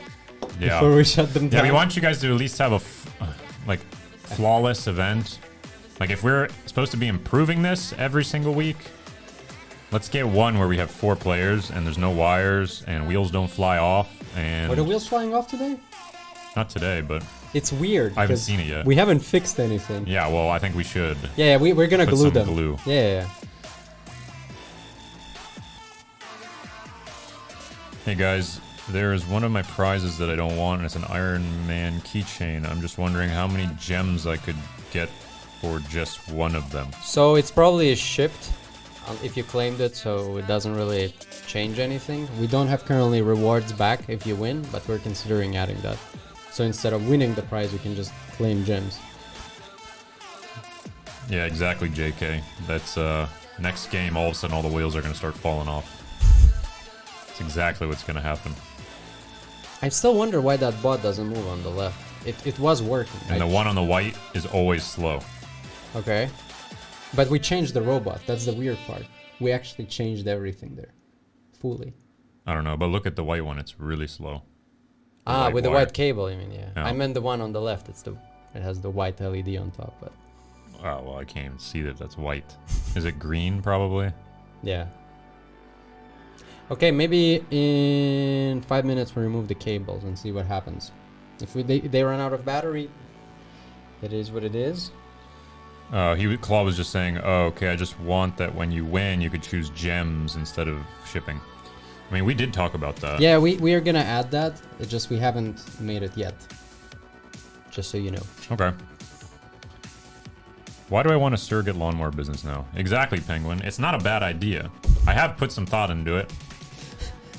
Yeah. before we shut them Yeah, down. we want you guys to at least have a flawless event. Like if we're supposed to be improving this every single week, let's get one where we have 4 players and there's no wires and wheels don't fly off and Are the wheels flying off today? not today, but It's weird. I haven't 'cause seen it yet. We haven't fixed anything. Yeah, well, I think we should. Yeah, we're gonna Put glue some them. glue. Yeah. Hey guys, there is one of my prizes that I don't want, and it's an Iron Man keychain. I'm just wondering how many gems I could get for just one of them. So it's probably shipped if you claimed it, so it doesn't really change anything. We don't have currently rewards back if you win, but we're considering adding that. So instead of winning the prize, you can just claim gems. Yeah, exactly, JK. That's next game, all of a sudden all the wheels are going to start falling off. That's exactly what's going to happen. I still wonder why that bot doesn't move on the left. It was working. And the one on the white is always slow. Okay. But we changed the robot. That's the weird part. We actually changed everything there. Fully. I don't know, but look at the white one. It's really slow. The Ah, white with the wire. white cable, you mean, yeah. Yeah. I meant the one on the left. It has the white LED on top, but Oh, well, I can't even see that that's white. Is it green, probably? yeah. Okay, maybe in 5 minutes we remove the cables and see what happens. If they run out of battery, it is what it is. Claw was just saying, oh, okay, I just want that when you win, you could choose gems instead of shipping. I mean, we did talk about that. Yeah, we are gonna add that. It's just we haven't made it yet. Just so you know. Okay. Why do I want a surrogate lawnmower business now? Exactly, Penguin. It's not a bad idea. I have put some thought into it.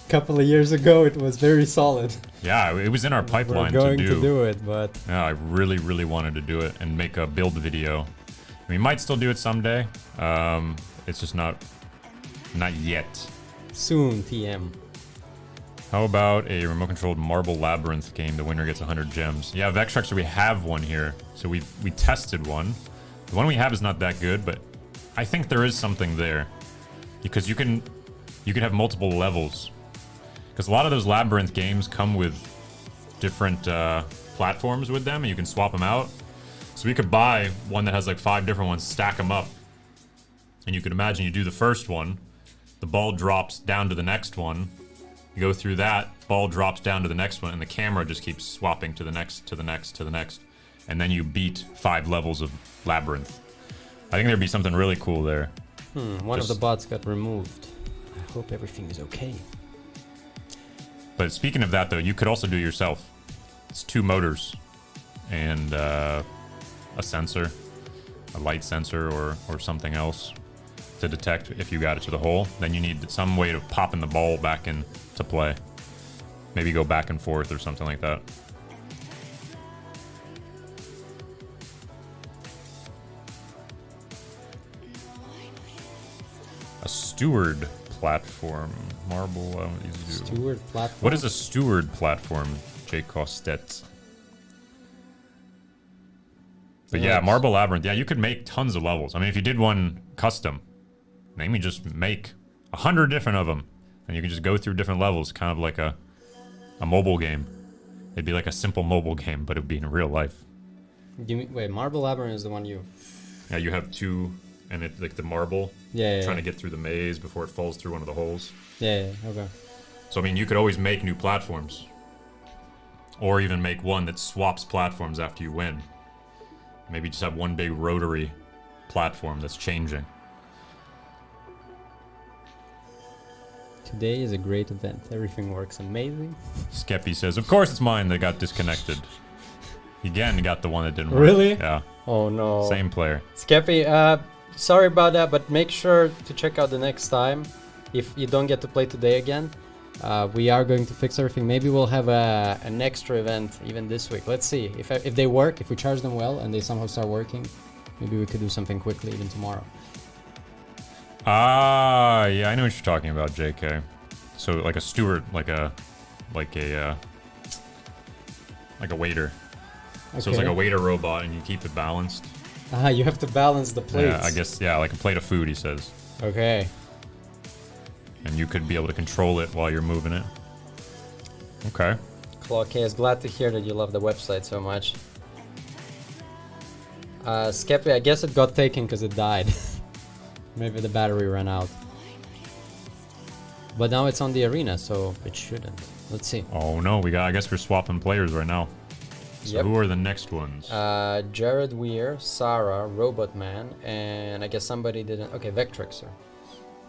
Couple of years ago, it was very solid. Yeah, it was in our pipeline We're going to do. it, but Yeah, I really, really wanted to do it and make a build video. We might still do it someday. It's just not yet. soon, TM. How about a remote-controlled Marble Labyrinth game? The winner gets 100 gems. Yeah, Vextraxer, we have one here. So we tested one. The one we have is not that good, but I think there is something there. Because you can have multiple levels. Because a lot of those Labyrinth games come with different platforms with them, and you can swap them out. So we could buy one that has like 5 different ones, stack them up. And you could imagine you do the first one, the ball drops down to the next one. You go through that, ball drops down to the next one, and the camera just keeps swapping to the next, to the next, to the next. And then you beat 5 levels of Labyrinth. I think there'd be something really cool there. One of the bots got removed. I hope everything is okay. But speaking of that, though, you could also do it yourself. It's 2 motors and a sensor, a light sensor or something else to detect if you got it to the hole. Then you need some way of popping the ball back into play. Maybe go back and forth or something like that. A steward platform. Marble. Steward platform. What is a steward platform, J. Costet? But yeah, Marble Labyrinth. Yeah, you could make tons of levels. I mean, if you did one custom, then you just make 100 different of them, and you can just go through different levels, kind of like a mobile game. It'd be like a simple mobile game, but it would be in real life. Wait, Marble Labyrinth is the one you... Yeah, you have 2, and it's like the marble. Yeah, trying to get through the maze before it falls through one of the holes. Yeah, okay. So, I mean, you could always make new platforms. Or even make one that swaps platforms after you win. Maybe just have one big rotary platform that's changing. Today is a great event. Everything works amazing. Skeppy says, of course it's mine that got disconnected. Again, got the one that didn't work. Really? Yeah. Oh no. Same player. Skeppy, sorry about that, but make sure to check out the next time. If you don't get to play today again, we are going to fix everything. Maybe we'll have an extra event even this week. Let's see. If they work, if we charge them well and they somehow start working, maybe we could do something quickly even tomorrow. Ah, yeah, I know what you're talking about, JK. So like a steward, like a waiter. Okay. So it's like a waiter robot, and you keep it balanced. You have to balance the plates. Yeah, I guess, yeah, like a plate of food, he says. Okay. And you could be able to control it while you're moving it. Okay. Clock is glad to hear that you love the website so much. Skeppy, I guess it got taken because it died. Maybe the battery ran out. But now it's on the arena, so it shouldn't. Let's see. Oh no, I guess we're swapping players right now. So who are the next ones? Jared Weir, Sarah, Robot Man, and I guess somebody didn't... Okay, Vectrixer.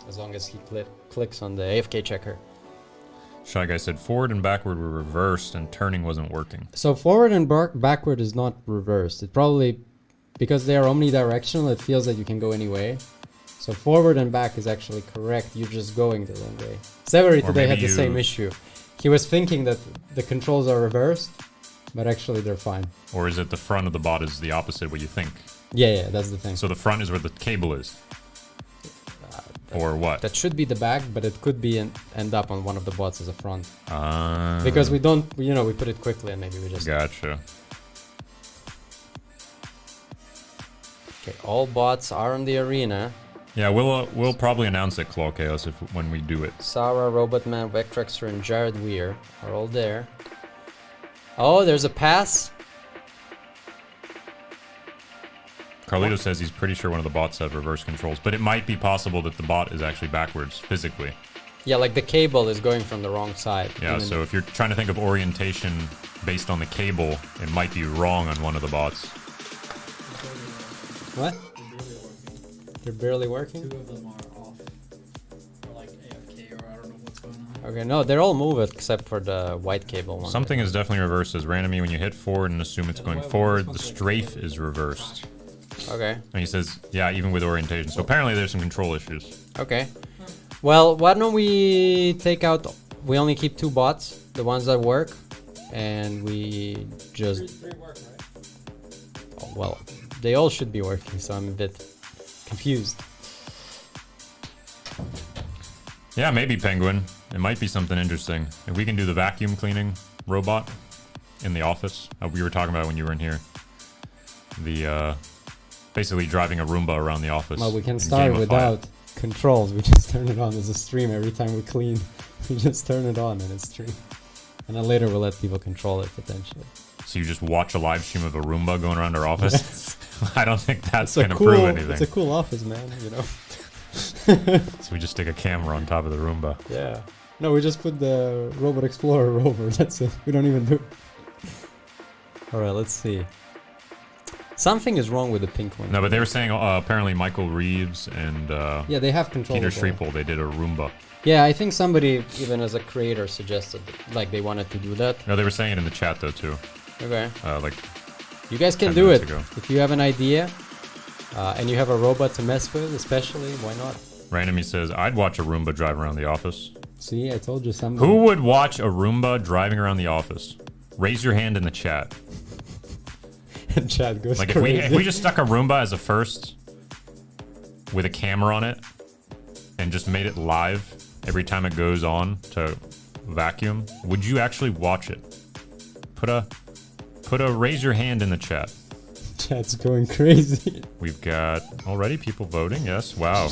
As long as he clicks on the AFK checker. Shy Guy said forward and backward were reversed and turning wasn't working. So forward and backward is not reversed. It probably... Because they are omnidirectional, it feels that you can go any way. So forward and back is actually correct. You're just going the wrong way. Severy today had the same issue. He was thinking that the controls are reversed, but actually they're fine. Or is it the front of the bot is the opposite what you think? Yeah, that's the thing. So the front is where the cable is? Or what? That should be the back, but it could be end up on one of the bots as a front. Because we don't, we put it quickly and maybe we just... Gotcha. Okay, all bots are on the arena. Yeah, we'll probably announce it, Claw Chaos, when we do it. Sarah, Robotman, Vectrixer, and Jared Weir are all there. Oh, there's a pass. Carlito says he's pretty sure one of the bots have reverse controls, but it might be possible that the bot is actually backwards physically. Yeah, like the cable is going from the wrong side. Yeah, so if you're trying to think of orientation based on the cable, it might be wrong on one of the bots. What? They're barely working? 2 of them are off. Or like AFK, or I don't know what's going on. Okay, no, they're all moved except for the white cable one. Something is definitely reversed as randomly when you hit forward and assume it's going forward. The strafe is reversed. Okay. And he says, yeah, even with orientation. So apparently there's some control issues. Okay. Well, why don't we take out... We only keep 2 bots, the ones that work, and we just... Three work, right? Oh, well, they all should be working, so I'm a bit confused. Yeah, maybe Penguin. It might be something interesting. If we can do the vacuum cleaning robot in the office, we were talking about when you were in here. The, basically driving a Roomba around the office. Well, we can and start gamify without it. controls. We just turn it on as a stream every time we clean. We just turn it on and it's stream. And then later we'll let people control it potentially. So you just watch a live stream of a Roomba going around our office? I don't think that's It's going to prove anything. It's a cool office, man, you know. So we just stick a camera on top of the Roomba. Yeah. No, we just put the Robot Explorer rover. That's it. We don't even do it. Alright, let's see. Something is wrong with the pink one. No, but they were saying apparently Michael Reeves and Yeah, they have control. Peter Schreipel, they did a Roomba. Yeah, I think somebody, even as a creator, suggested, like, they wanted to do that. No, they were saying it in the chat though too. Okay. Like You guys can 10 do it. minutes ago. If you have an idea, and you have a robot to mess with, especially, why not? Randomy says, I'd watch a Roomba drive around the office. See, I told you something. Who would watch a Roomba driving around the office? Raise your hand in the chat. And Chad goes Like crazy. if we just stuck a Roomba as a first with a camera on it and just made it live every time it goes on to vacuum, would you actually watch it? Put a raise your hand in the chat. Chad's going crazy. We've got already people voting. Yes. Wow.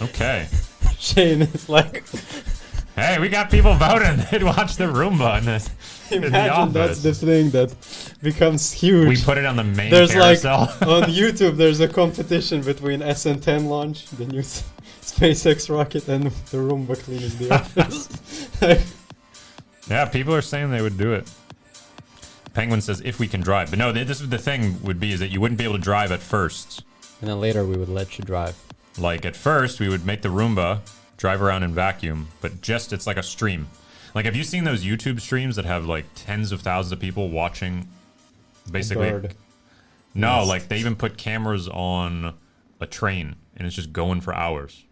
Okay. Shane is like, Hey, we got people voting. They'd watch the Roomba in the imagine office. that's the thing that becomes huge. We put it on the main There's carousel. like, on YouTube, there's a competition between SN10 launch, the new SpaceX rocket, and the Roomba cleaning the office. Yeah, people are saying they would do it. Penguin says if we can drive, but no, this is the thing would be is that you wouldn't be able to drive at first. And then later we would let you drive. Like at first we would make the Roomba drive around and vacuum, but just it's like a stream. Like have you seen those YouTube streams that have like tens of thousands of people watching basically? Bird. No, Yes. like they even put cameras on a train and it's just going for hours.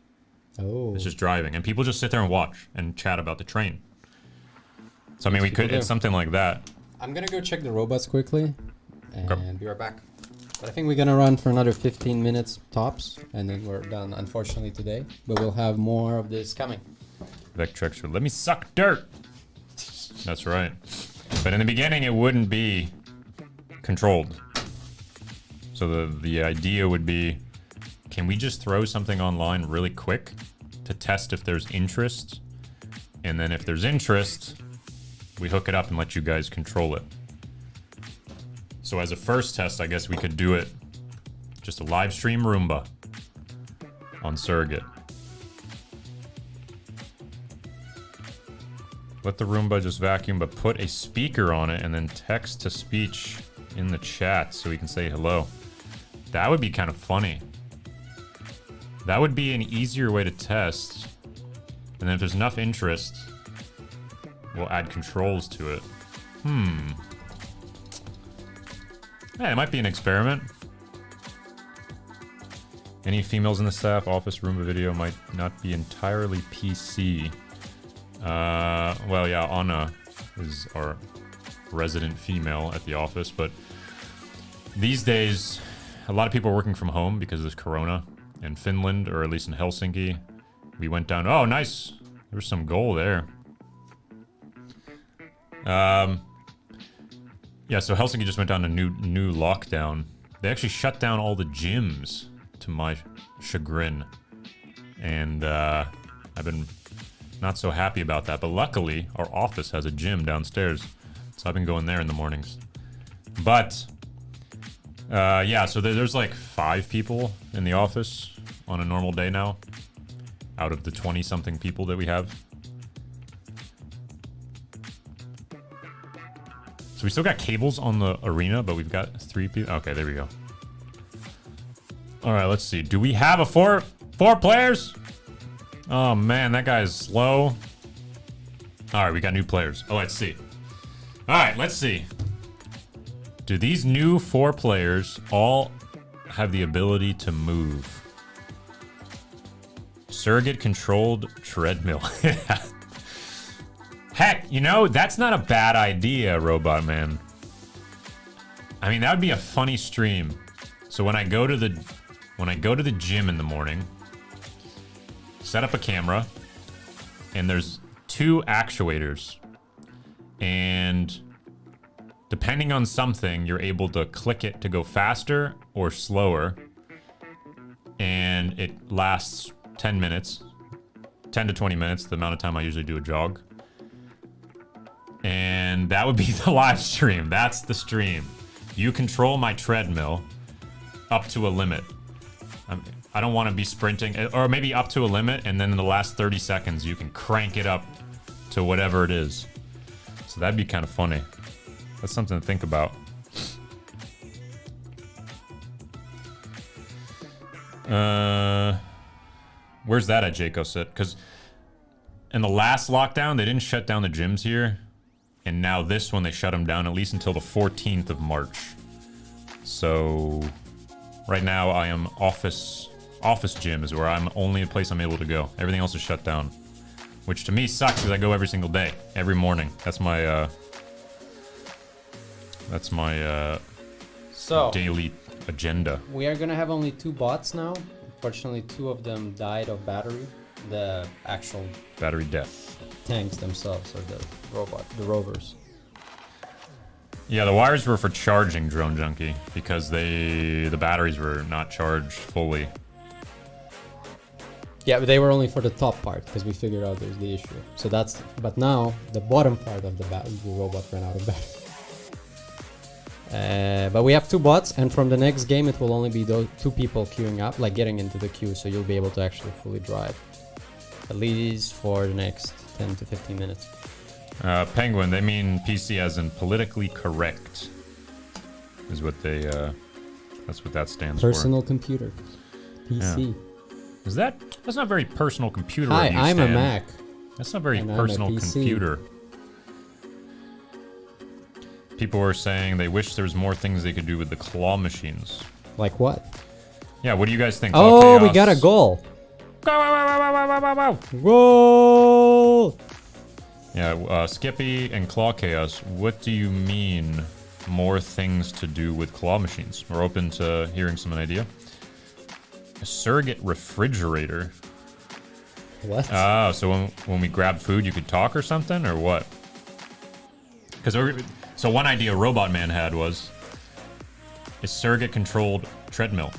Oh. It's just driving and people just sit there and watch and chat about the train. So I mean we could, do. it's something like that. I'm gonna go check the robots quickly and Okay. be right back. But I think we're gonna run for another 15 minutes tops and then we're done, unfortunately, today. But we'll have more of this coming. Vectrex, let me suck dirt. That's right. But in the beginning, it wouldn't be controlled. So the idea would be, can we just throw something online really quick to test if there's interest? And then if there's interest, we hook it up and let you guys control it. So as a first test, I guess we could do it just a live stream Roomba on Surrogate. Let the Roomba just vacuum, but put a speaker on it and then text to speech in the chat so we can say hello. That would be kind of funny. That would be an easier way to test. And then if there's enough interest, we'll add controls to it. Yeah, it might be an experiment. Any females in the staff office Roomba video might not be entirely PC. Well, yeah, Anna is our resident female at the office, but these days, a lot of people are working from home because there's Corona in Finland, or at least in Helsinki. We went down. Oh, nice. There's some goal there. Yeah, so Helsinki just went down a new lockdown. They actually shut down all the gyms, to my chagrin. And I've been not so happy about that. But luckily, our office has a gym downstairs. So I've been going there in the mornings. But, yeah, so there's like 5 people in the office on a normal day now. Out of the 20-something people that we have. So we still got cables on the arena, but we've got 3 people. Okay, there we go. All right, let's see. Do we have a four players? Oh man, that guy's slow. All right, we got new players. Oh, let's see. All right, let's see. Do these new 4 players all have the ability to move? surrogate controlled treadmill. Heck, you know, that's not a bad idea, Robot Man. I mean, that would be a funny stream. So when I go to the gym in the morning, set up a camera, and there's 2 actuators. And depending on something, you're able to click it to go faster or slower. And it lasts 10 minutes. 10 to 20 minutes, the amount of time I usually do a jog. And that would be the live stream. That's the stream. You control my treadmill up to a limit. I don't want to be sprinting, or maybe up to a limit, and then in the last 30 seconds, you can crank it up to whatever it is. So that'd be kind of funny. That's something to think about. Where's that at, Jaco Sit? Because in the last lockdown, they didn't shut down the gyms here. And now this one, they shut them down at least until the 14th of March. So right now I am office gym is where I'm only a place I'm able to go. Everything else is shut down. Which to me sucks because I go every single day, every morning. That's my daily agenda. We are gonna have only 2 bots now. Unfortunately, 2 of them died of battery. The actual Battery death. tanks themselves, or the rovers. Yeah, the wires were for charging Drone Junkie because the batteries were not charged fully. Yeah, but they were only for the top part because we figured out there's the issue. So that's, but now the bottom part of the robot ran out of battery. But we have 2 bots, and from the next game it will only be those 2 people queuing up, like getting into the queue, so you'll be able to actually fully drive. At least for the next 10 to 15 minutes. Penguin, they mean PC as in politically correct. Is what they, that's what that stands Personal computer. PC. Yeah. That's not very personal computer. Hi, of you, I'm Stan. a Mac. That's not very and personal I'm a PC. computer. People were saying they wish there was more things they could do with the claw machines. Like what? Yeah, what do you guys think? Oh, we got a goal. Go! Goal! Yeah, Skippy and Claw Chaos, what do you mean more things to do with claw machines? We're open to hearing some idea. A surrogate refrigerator. What? Oh, so when we grab food, you could talk or something, or what? So one idea Robot Man had was a surrogate-controlled treadmill.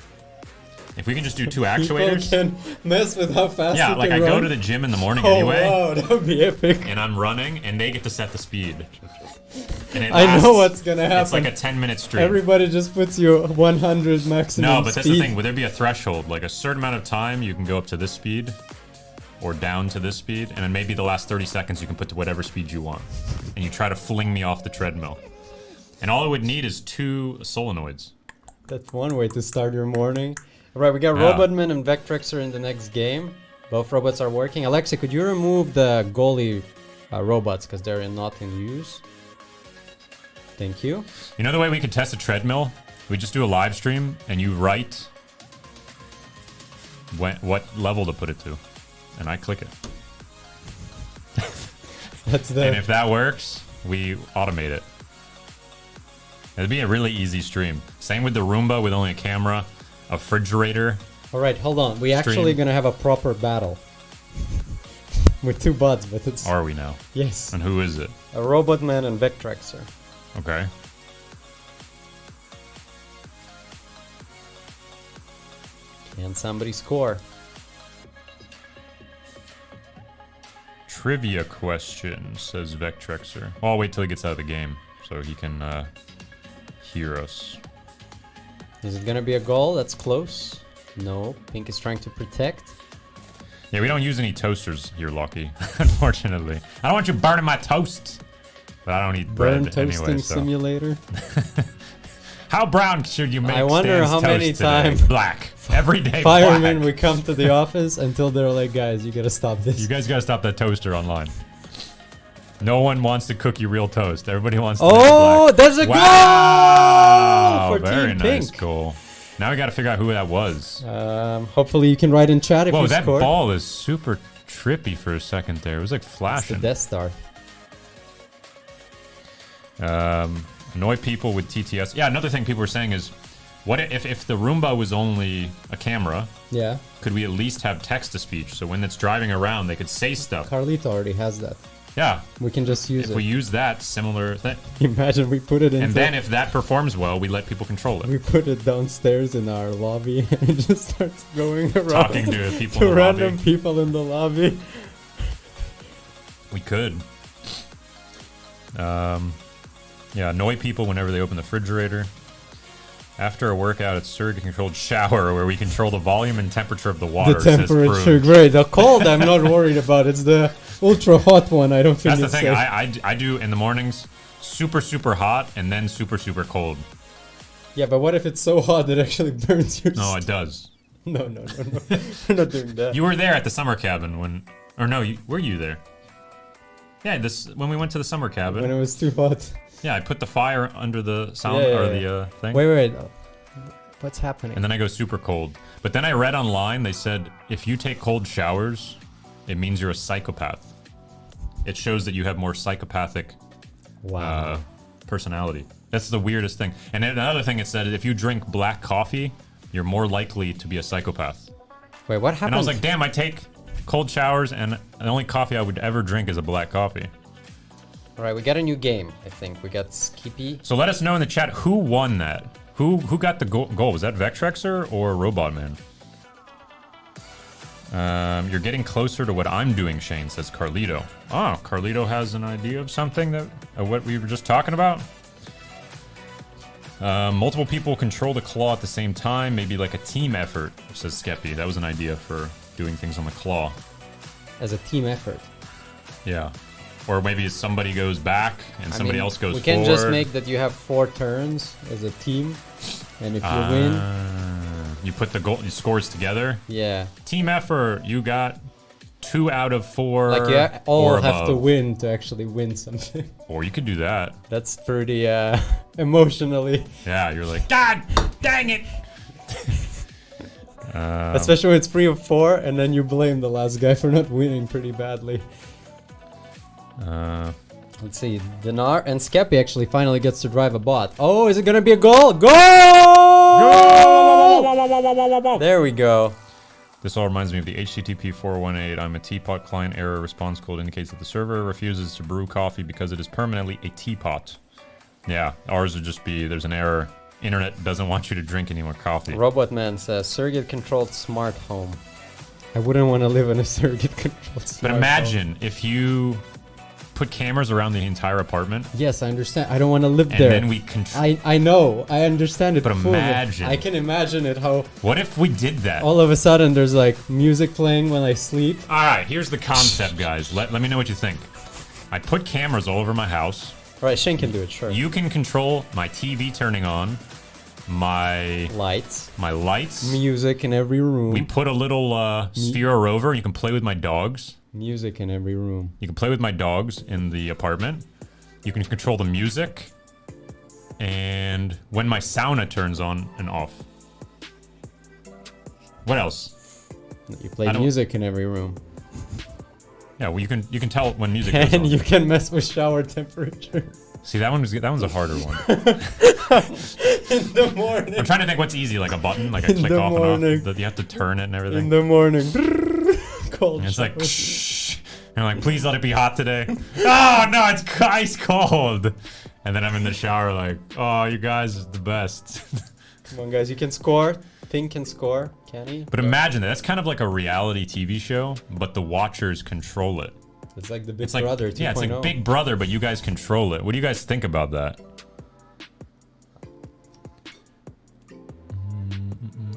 If we can just do 2 actuators. People can mess with how fast Yeah, you like can I run. go to the gym in the morning Oh, anyway. wow, that would be epic. And I'm running, and they get to set the speed. And it I know what's gonna happen. It's like a 10-minute stream. Everybody just puts you 100 maximum No, but that's the speed. thing. Would there be a threshold? Like a certain amount of time you can go up to this speed or down to this speed, and then maybe the last 30 seconds you can put to whatever speed you want. And you try to fling me off the treadmill. And all it would need is 2 solenoids. That's one way to start your morning. Alright, we got Yeah. Robotman and Vectrexer in the next game. Both robots are working. Alexa, could you remove the goalie robots because they're not in use? Thank you. You know the way we could test a treadmill? We just do a live stream, and you write what level to put it to. And I click it. That's the... And if that works, we automate it. It'd be a really easy stream. Same with the Roomba with only a camera, a refrigerator. Alright, hold on. We Stream. actually gonna have a proper battle. With 2 bots, but it's... Are we now? Yes. And who is it? A Robotman and Vectrexer. Okay. Can somebody score? Trivia question, says Vectrexer. Well, I'll wait till he gets out of the game so he can hear us. Is it gonna be a goal? That's close. No. Pink is trying to protect. Yeah, we don't use any toasters here, Lockie. Unfortunately. I don't want you burning my toast. But I don't eat bread Burn toasting anyway, so. simulator. How brown should you make I wonder Stan's how toast many today? times Black. Every day Firemen black. would come to the office until they're like, guys, you gotta stop this. You guys gotta stop that toaster online. No one wants to cook you real toast. Everybody wants to Oh, make it black. there's a Wow! goal for Very Team nice Pink. goal. Now we got to figure out who that was. Hopefully you can write in chat if Whoa, you that scored. ball is super trippy for a second there. It was like It's the flashing. Death Star. Annoy people with TTS. Yeah, another thing people were saying is, what if the Roomba was only a camera? Yeah. Could we at least have text-to-speech so when it's driving around, they could say stuff? Carlito already has that. Yeah. We can just use If it. we use that similar thing, Imagine we put it in. and then if that performs well, we let people control it. we put it downstairs in our lobby and it just starts going around Talking to people to in the random lobby. people in the lobby. We could. Yeah, annoy people whenever they open the refrigerator. After a workout, it's surrogate-controlled shower where we control the volume and temperature of the water. The says temperature, Prune. great. The cold, I'm not worried about. It's the ultra hot one. I don't think That's the it's thing. safe. I do in the mornings super, super hot and then super, super cold. Yeah, but what if it's so hot that it actually burns your No, skin? it does. No. We're not doing that. You were there at the summer cabin when... Or no, were you there? Yeah, when we went to the summer cabin. When it was too hot. Yeah, I put the fire under the sound Yeah, or yeah, the thing. Wait. What's happening? And then I go super cold. But then I read online, they said if you take cold showers, it means you're a psychopath. It shows that you have more psychopathic Wow. personality. That's the weirdest thing. And then another thing it said is if you drink black coffee, you're more likely to be a psychopath. Wait, what happened? And I was like, damn, I take cold showers and the only coffee I would ever drink is a black coffee. Alright, we got a new game, I think. We got Skippy. So let us know in the chat who won that. Who got the goal? Was that Vectrexer or Robot Man? You're getting closer to what I'm doing, Shane, says Carlito. Oh, Carlito has an idea of something of what we were just talking about? Multiple people control the claw at the same time, maybe like a team effort, says Skeppy. That was an idea for doing things on the claw. As a team effort. Yeah. Or maybe somebody goes back and somebody else goes we can forward. just make that you have 4 turns as a team. And if you win... You put the scores together. Yeah. Team effort, you got 2 out of 4. Like you all or have to above. win to actually win something. Or you could do that. That's pretty emotionally. Yeah, you're like, God dang it! Especially when it's 3 of 4 and then you blame the last guy for not winning pretty badly. Let's see. Dinar and Skeppy actually finally gets to drive a bot. Oh, is it gonna be a goal? Goal! There we go. This all reminds me of the HTTP 418. I'm a teapot client error response code indicates that the server refuses to brew coffee because it is permanently a teapot. Yeah, ours would just be there's an error. Internet doesn't want you to drink any more coffee. Robot Man says surrogate controlled smart home. I wouldn't want to live in a surrogate controlled smart But home. imagine if you put cameras around the entire apartment. Yes, I understand. I don't want to live And there. then we control. I know. I understand it. But fully. imagine. I can imagine it how What if we did that? all of a sudden there's like music playing when I sleep. All right, here's the concept, guys. Let me know what you think. I put cameras all over my house. Alright, Shane can do it, sure. You can control my TV turning on, my Lights. lights. Music in every room. We put a little Sphero rover. You can play with my dogs. Music in every room. You can play with my dogs in the apartment. You can control the music. And when my sauna turns on and off. What else? You play I don't- music in every room. Yeah, well, you can tell when music goes And on. you can mess with shower temperature. See, that one's a harder one. In the morning. I'm trying to think what's easy, like a button, like I In click the off and morning. off. That you have to turn it and In everything. the morning. Cold And it's like, shower. shh. And I'm like, please let it be hot today. Oh no, it's ice cold. And then I'm in the shower like, oh, you guys are the best. Come on, guys. You can score. Pink can score. Can he? But imagine that. That's kind of like a reality TV show, but the watchers control it. It's like the Big It's like, Brother 2.0. yeah, it's like Big Brother, but you guys control it. What do you guys think about that?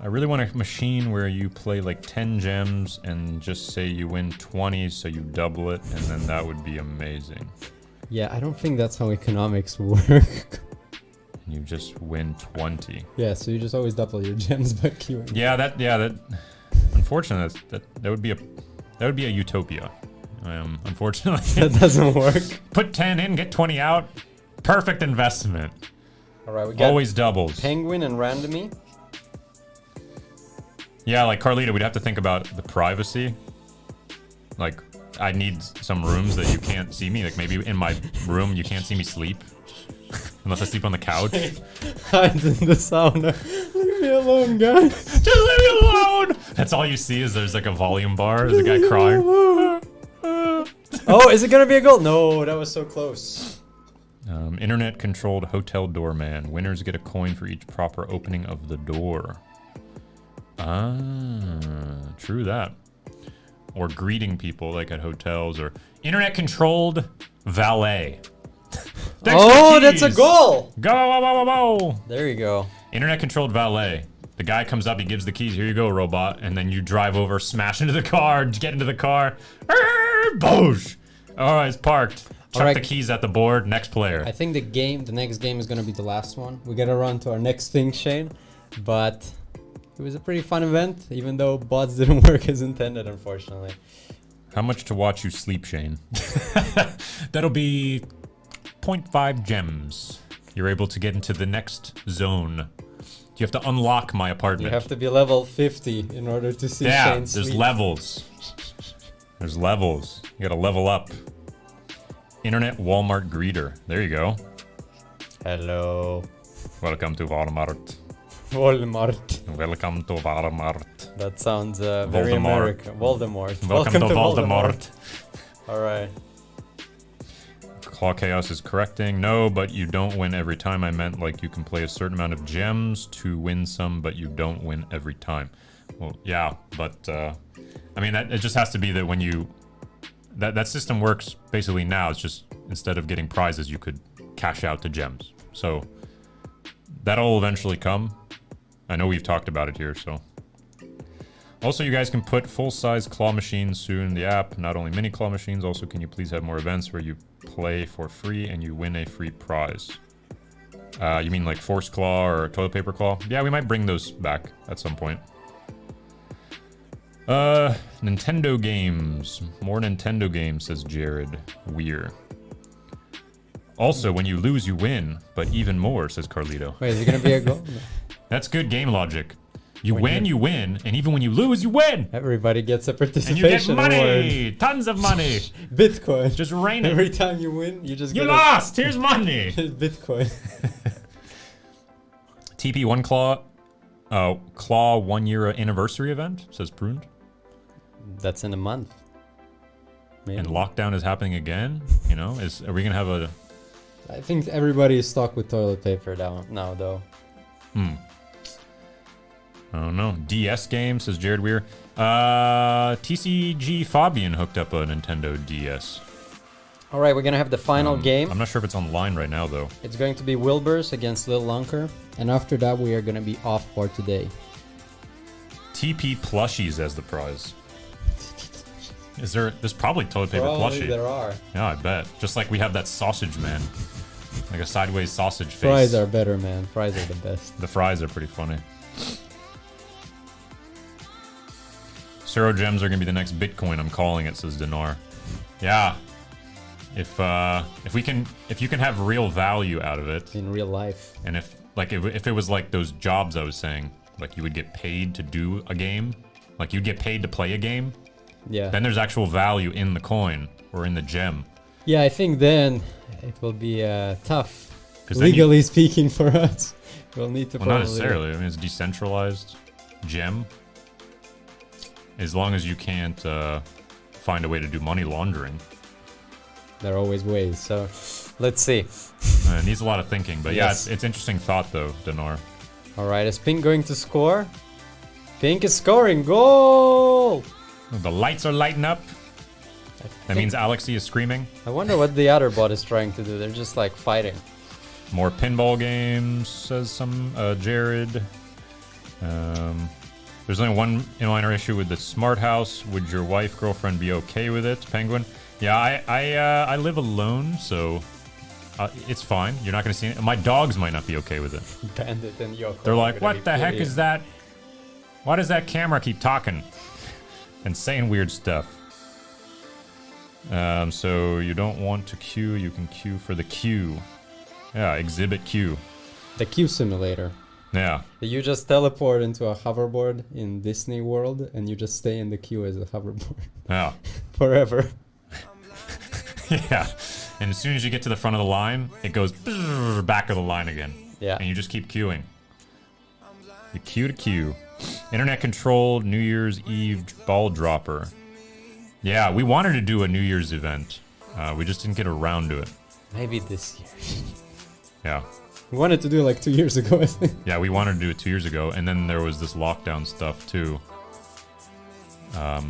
I really want a machine where you play like 10 gems and just say you win 20, so you double it, and then that would be amazing. Yeah, I don't think that's how economics work. You just win 20. Yeah, so you just always double your gems by queuing. Yeah, that. Unfortunately, that would be a utopia. Unfortunately, That doesn't work. put 10 in, get 20 out. Perfect investment. Alright, we got Always doubles. Penguin and Randomy. Yeah, like Carlita, we'd have to think about the privacy. Like, I need some rooms that you can't see me. Like maybe in my room you can't see me sleep. Unless I sleep on the couch. Hides in the sauna. Leave me alone, guys. Just leave me alone! That's all you see is there's like a volume bar. There's a guy crying. Oh, is it gonna be a goal? No, that was so close. Internet-controlled hotel doorman. Winners get a coin for each proper opening of the door. Ah, true that. Or greeting people like at hotels, or internet-controlled valet. Oh, that's a goal! Go, go, go, go, go! There you go. Internet-controlled valet. The guy comes up, he gives the keys. Here you go, robot. And then you drive over, smash into the car, get into the car. Boosh! All right, it's parked. Chuck Alright. the keys at the board. Next player. I think the next game is gonna be the last one. We gotta run to our next thing, Shane. But it was a pretty fun event, even though bots didn't work as intended, unfortunately. How much to watch you sleep, Shane? That'll be 0.5 gems. You're able to get into the next zone. You have to unlock my apartment. You have to be level 50 in order to see Yeah, Shane there's sleep. levels. There's levels. You gotta level up. Internet Walmart greeter. There you go. Hello. Welcome to Walmart. Voldemort. Welcome to Walmart. That sounds very Voldemort. American. Voldemort. Welcome to Voldemort. Alright. Claw Chaos is correcting. No, but you don't win every time. I meant like you can play a certain amount of gems to win some, but you don't win every time. Well, yeah, but I mean, it just has to be that when you... That system works basically now. It's just instead of getting prizes, you could cash out to gems. So that'll eventually come. I know we've talked about it here, so... Also, you guys can put full-size claw machines soon in the app. Not only mini claw machines, also can you please have more events where you play for free and you win a free prize? You mean like force claw or toilet paper claw? Yeah, we might bring those back at some point. Nintendo games. More Nintendo games, says Jared Weir. Also, when you lose, you win, but even more, says Carlito. Wait, is it gonna be a goal? That's good game logic. You win, you win, and even when you lose, you win! Everybody gets a And you participation get money! award. Tons of money! Bitcoin. Just rain it. Every time you win, you just You get lost! Here's money! Bitcoin. TP One Claw, Claw 1 year anniversary event, says Pruned. That's in a month. Maybe. And lockdown is happening again. You know, are we gonna have a? I think everybody is stuck with toilet paper now, though. I don't know. DS game, says Jared Weir. TCG Fabian hooked up a Nintendo DS. All right, we're gonna have the final game. I'm not sure if it's online right now though. It's going to be Wilbur's against Lil Lunker, and after that we are gonna be off for today. TP plushies as the prize. There's probably toilet paper Probably plushie. there are. Yeah, I bet. Just like we have that sausage man. Like a sideways sausage face. Fries are better, man. Fries are the best. The fries are pretty funny. Suro gems are gonna be the next Bitcoin, I'm calling it, says Dinar. Yeah. If you can have real value out of it, In real life. and if it was like those jobs I was saying, like you would get paid to do a game, like you'd get paid to play a game, Yeah. then there's actual value in the coin or in the gem. Yeah, I think then it will be tough, 'Cause then legally speaking, for us. We'll need to Well, not probably... necessarily. I mean, it's decentralized gem. As long as you can't find a way to do money laundering. There are always ways, so let's see. It needs a lot of thinking, but Yes. yeah, it's interesting thought though, Dinar. All right, is Pink going to score? Pink is scoring. Goal! The lights are lighting up. That means Alexi is screaming. I wonder what the other bot is trying to do. They're just like fighting. More pinball games, says some Jared. There's only one minor issue with the smart house. Would your wife, girlfriend be okay with it, Penguin? Yeah, I live alone, so it's fine. You're not gonna see it. My dogs might not be okay with it. Bandit and Yoko. They're are like, gonna what be the heck pretty- is that? Why does that camera keep talking and saying weird stuff? So you don't want to queue, you can queue for the queue. Yeah, exhibit queue. The Q simulator. Yeah. You just teleport into a hoverboard in Disney World, and you just stay in the queue as a hoverboard Yeah. forever. Yeah. And as soon as you get to the front of the line, it goes back of the line again. Yeah. And you just keep queuing. You queue to queue. Internet controlled New Year's Eve ball dropper. Yeah, we wanted to do a New Year's event. We just didn't get around to it. Maybe this year. Yeah. We wanted to do it like 2 years ago, I think. Yeah, we wanted to do it 2 years ago, and then there was this lockdown stuff too.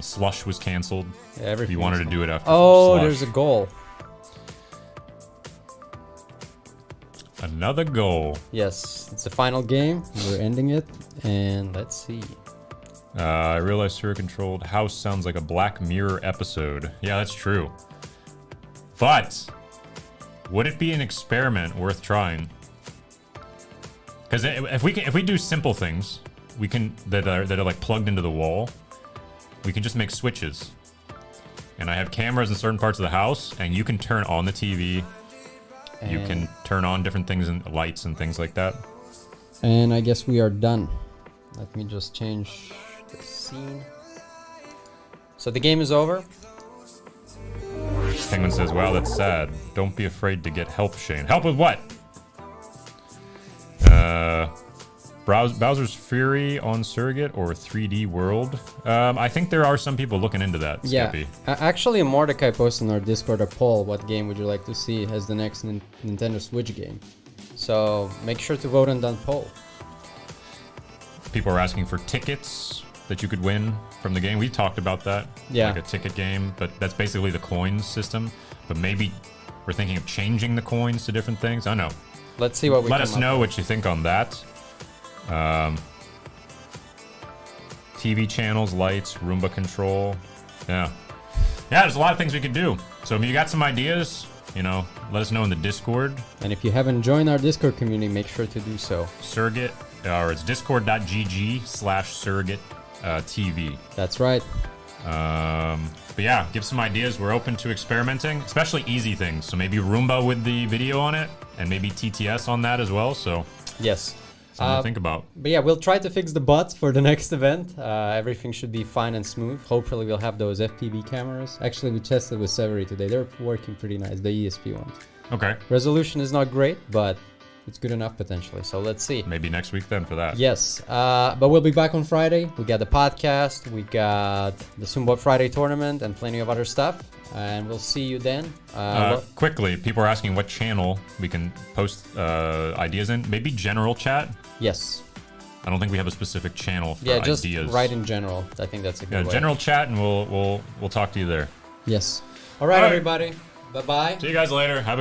Slush was canceled. Yeah, everything You wanted was to do it after Oh, Slush. there's a goal. Another goal. Yes, it's the final game. We're ending it, and let's see. I realized Sura-controlled house sounds like a Black Mirror episode. Yeah, that's true. But would it be an experiment worth trying? Because if we do simple things, we can that are like plugged into the wall, we can just make switches. And I have cameras in certain parts of the house, and you can turn on the TV. You can turn on different things and lights and things like that. And I guess we are done. Let me just change the scene. So the game is over. Penguin says, wow, that's sad. Don't be afraid to get help, Shane. Help with what? Bowser's Fury on Surrogate or 3D World? I think there are some people looking into that, Skippy. Yeah. Actually, Mordecai posted on our Discord a poll. What game would you like to see as the next Nintendo Switch game? So make sure to vote on that poll. People are asking for tickets that you could win from the game. We talked about that. Yeah. Like a ticket game, but that's basically the coins system. But maybe we're thinking of changing the coins to different things. I don't know. Let's see what we Let us know what you think on that. TV channels, lights, Roomba control. Yeah. Yeah, there's a lot of things we could do. So if you got some ideas, you know, let us know in the Discord. And if you haven't joined our Discord community, make sure to do so. Surrogate, or it's discord.gg/surrogate TV. That's right. But yeah, give some ideas. We're open to experimenting, especially easy things. So maybe Roomba with the video on it, and maybe TTS on that as well. So Yes. something to think about. But yeah, we'll try to fix the bots for the next event. Everything should be fine and smooth. Hopefully we'll have those FPV cameras. Actually, we tested with Severy today. They're working pretty nice, the ESP ones. Okay. Resolution is not great, but it's good enough potentially. So let's see. Maybe next week then for that. Yes, but we'll be back on Friday. We got the podcast, we got the Sumbot Friday tournament, and plenty of other stuff. And we'll see you then. Quickly, people are asking what channel we can post ideas in. Maybe general chat. Yes. I don't think we have a specific channel for Yeah, just ideas. write in general. I think that's a good way. General chat, and we'll talk to you there. Yes. All right, All right. everybody. Bye-bye. See you guys later. Have a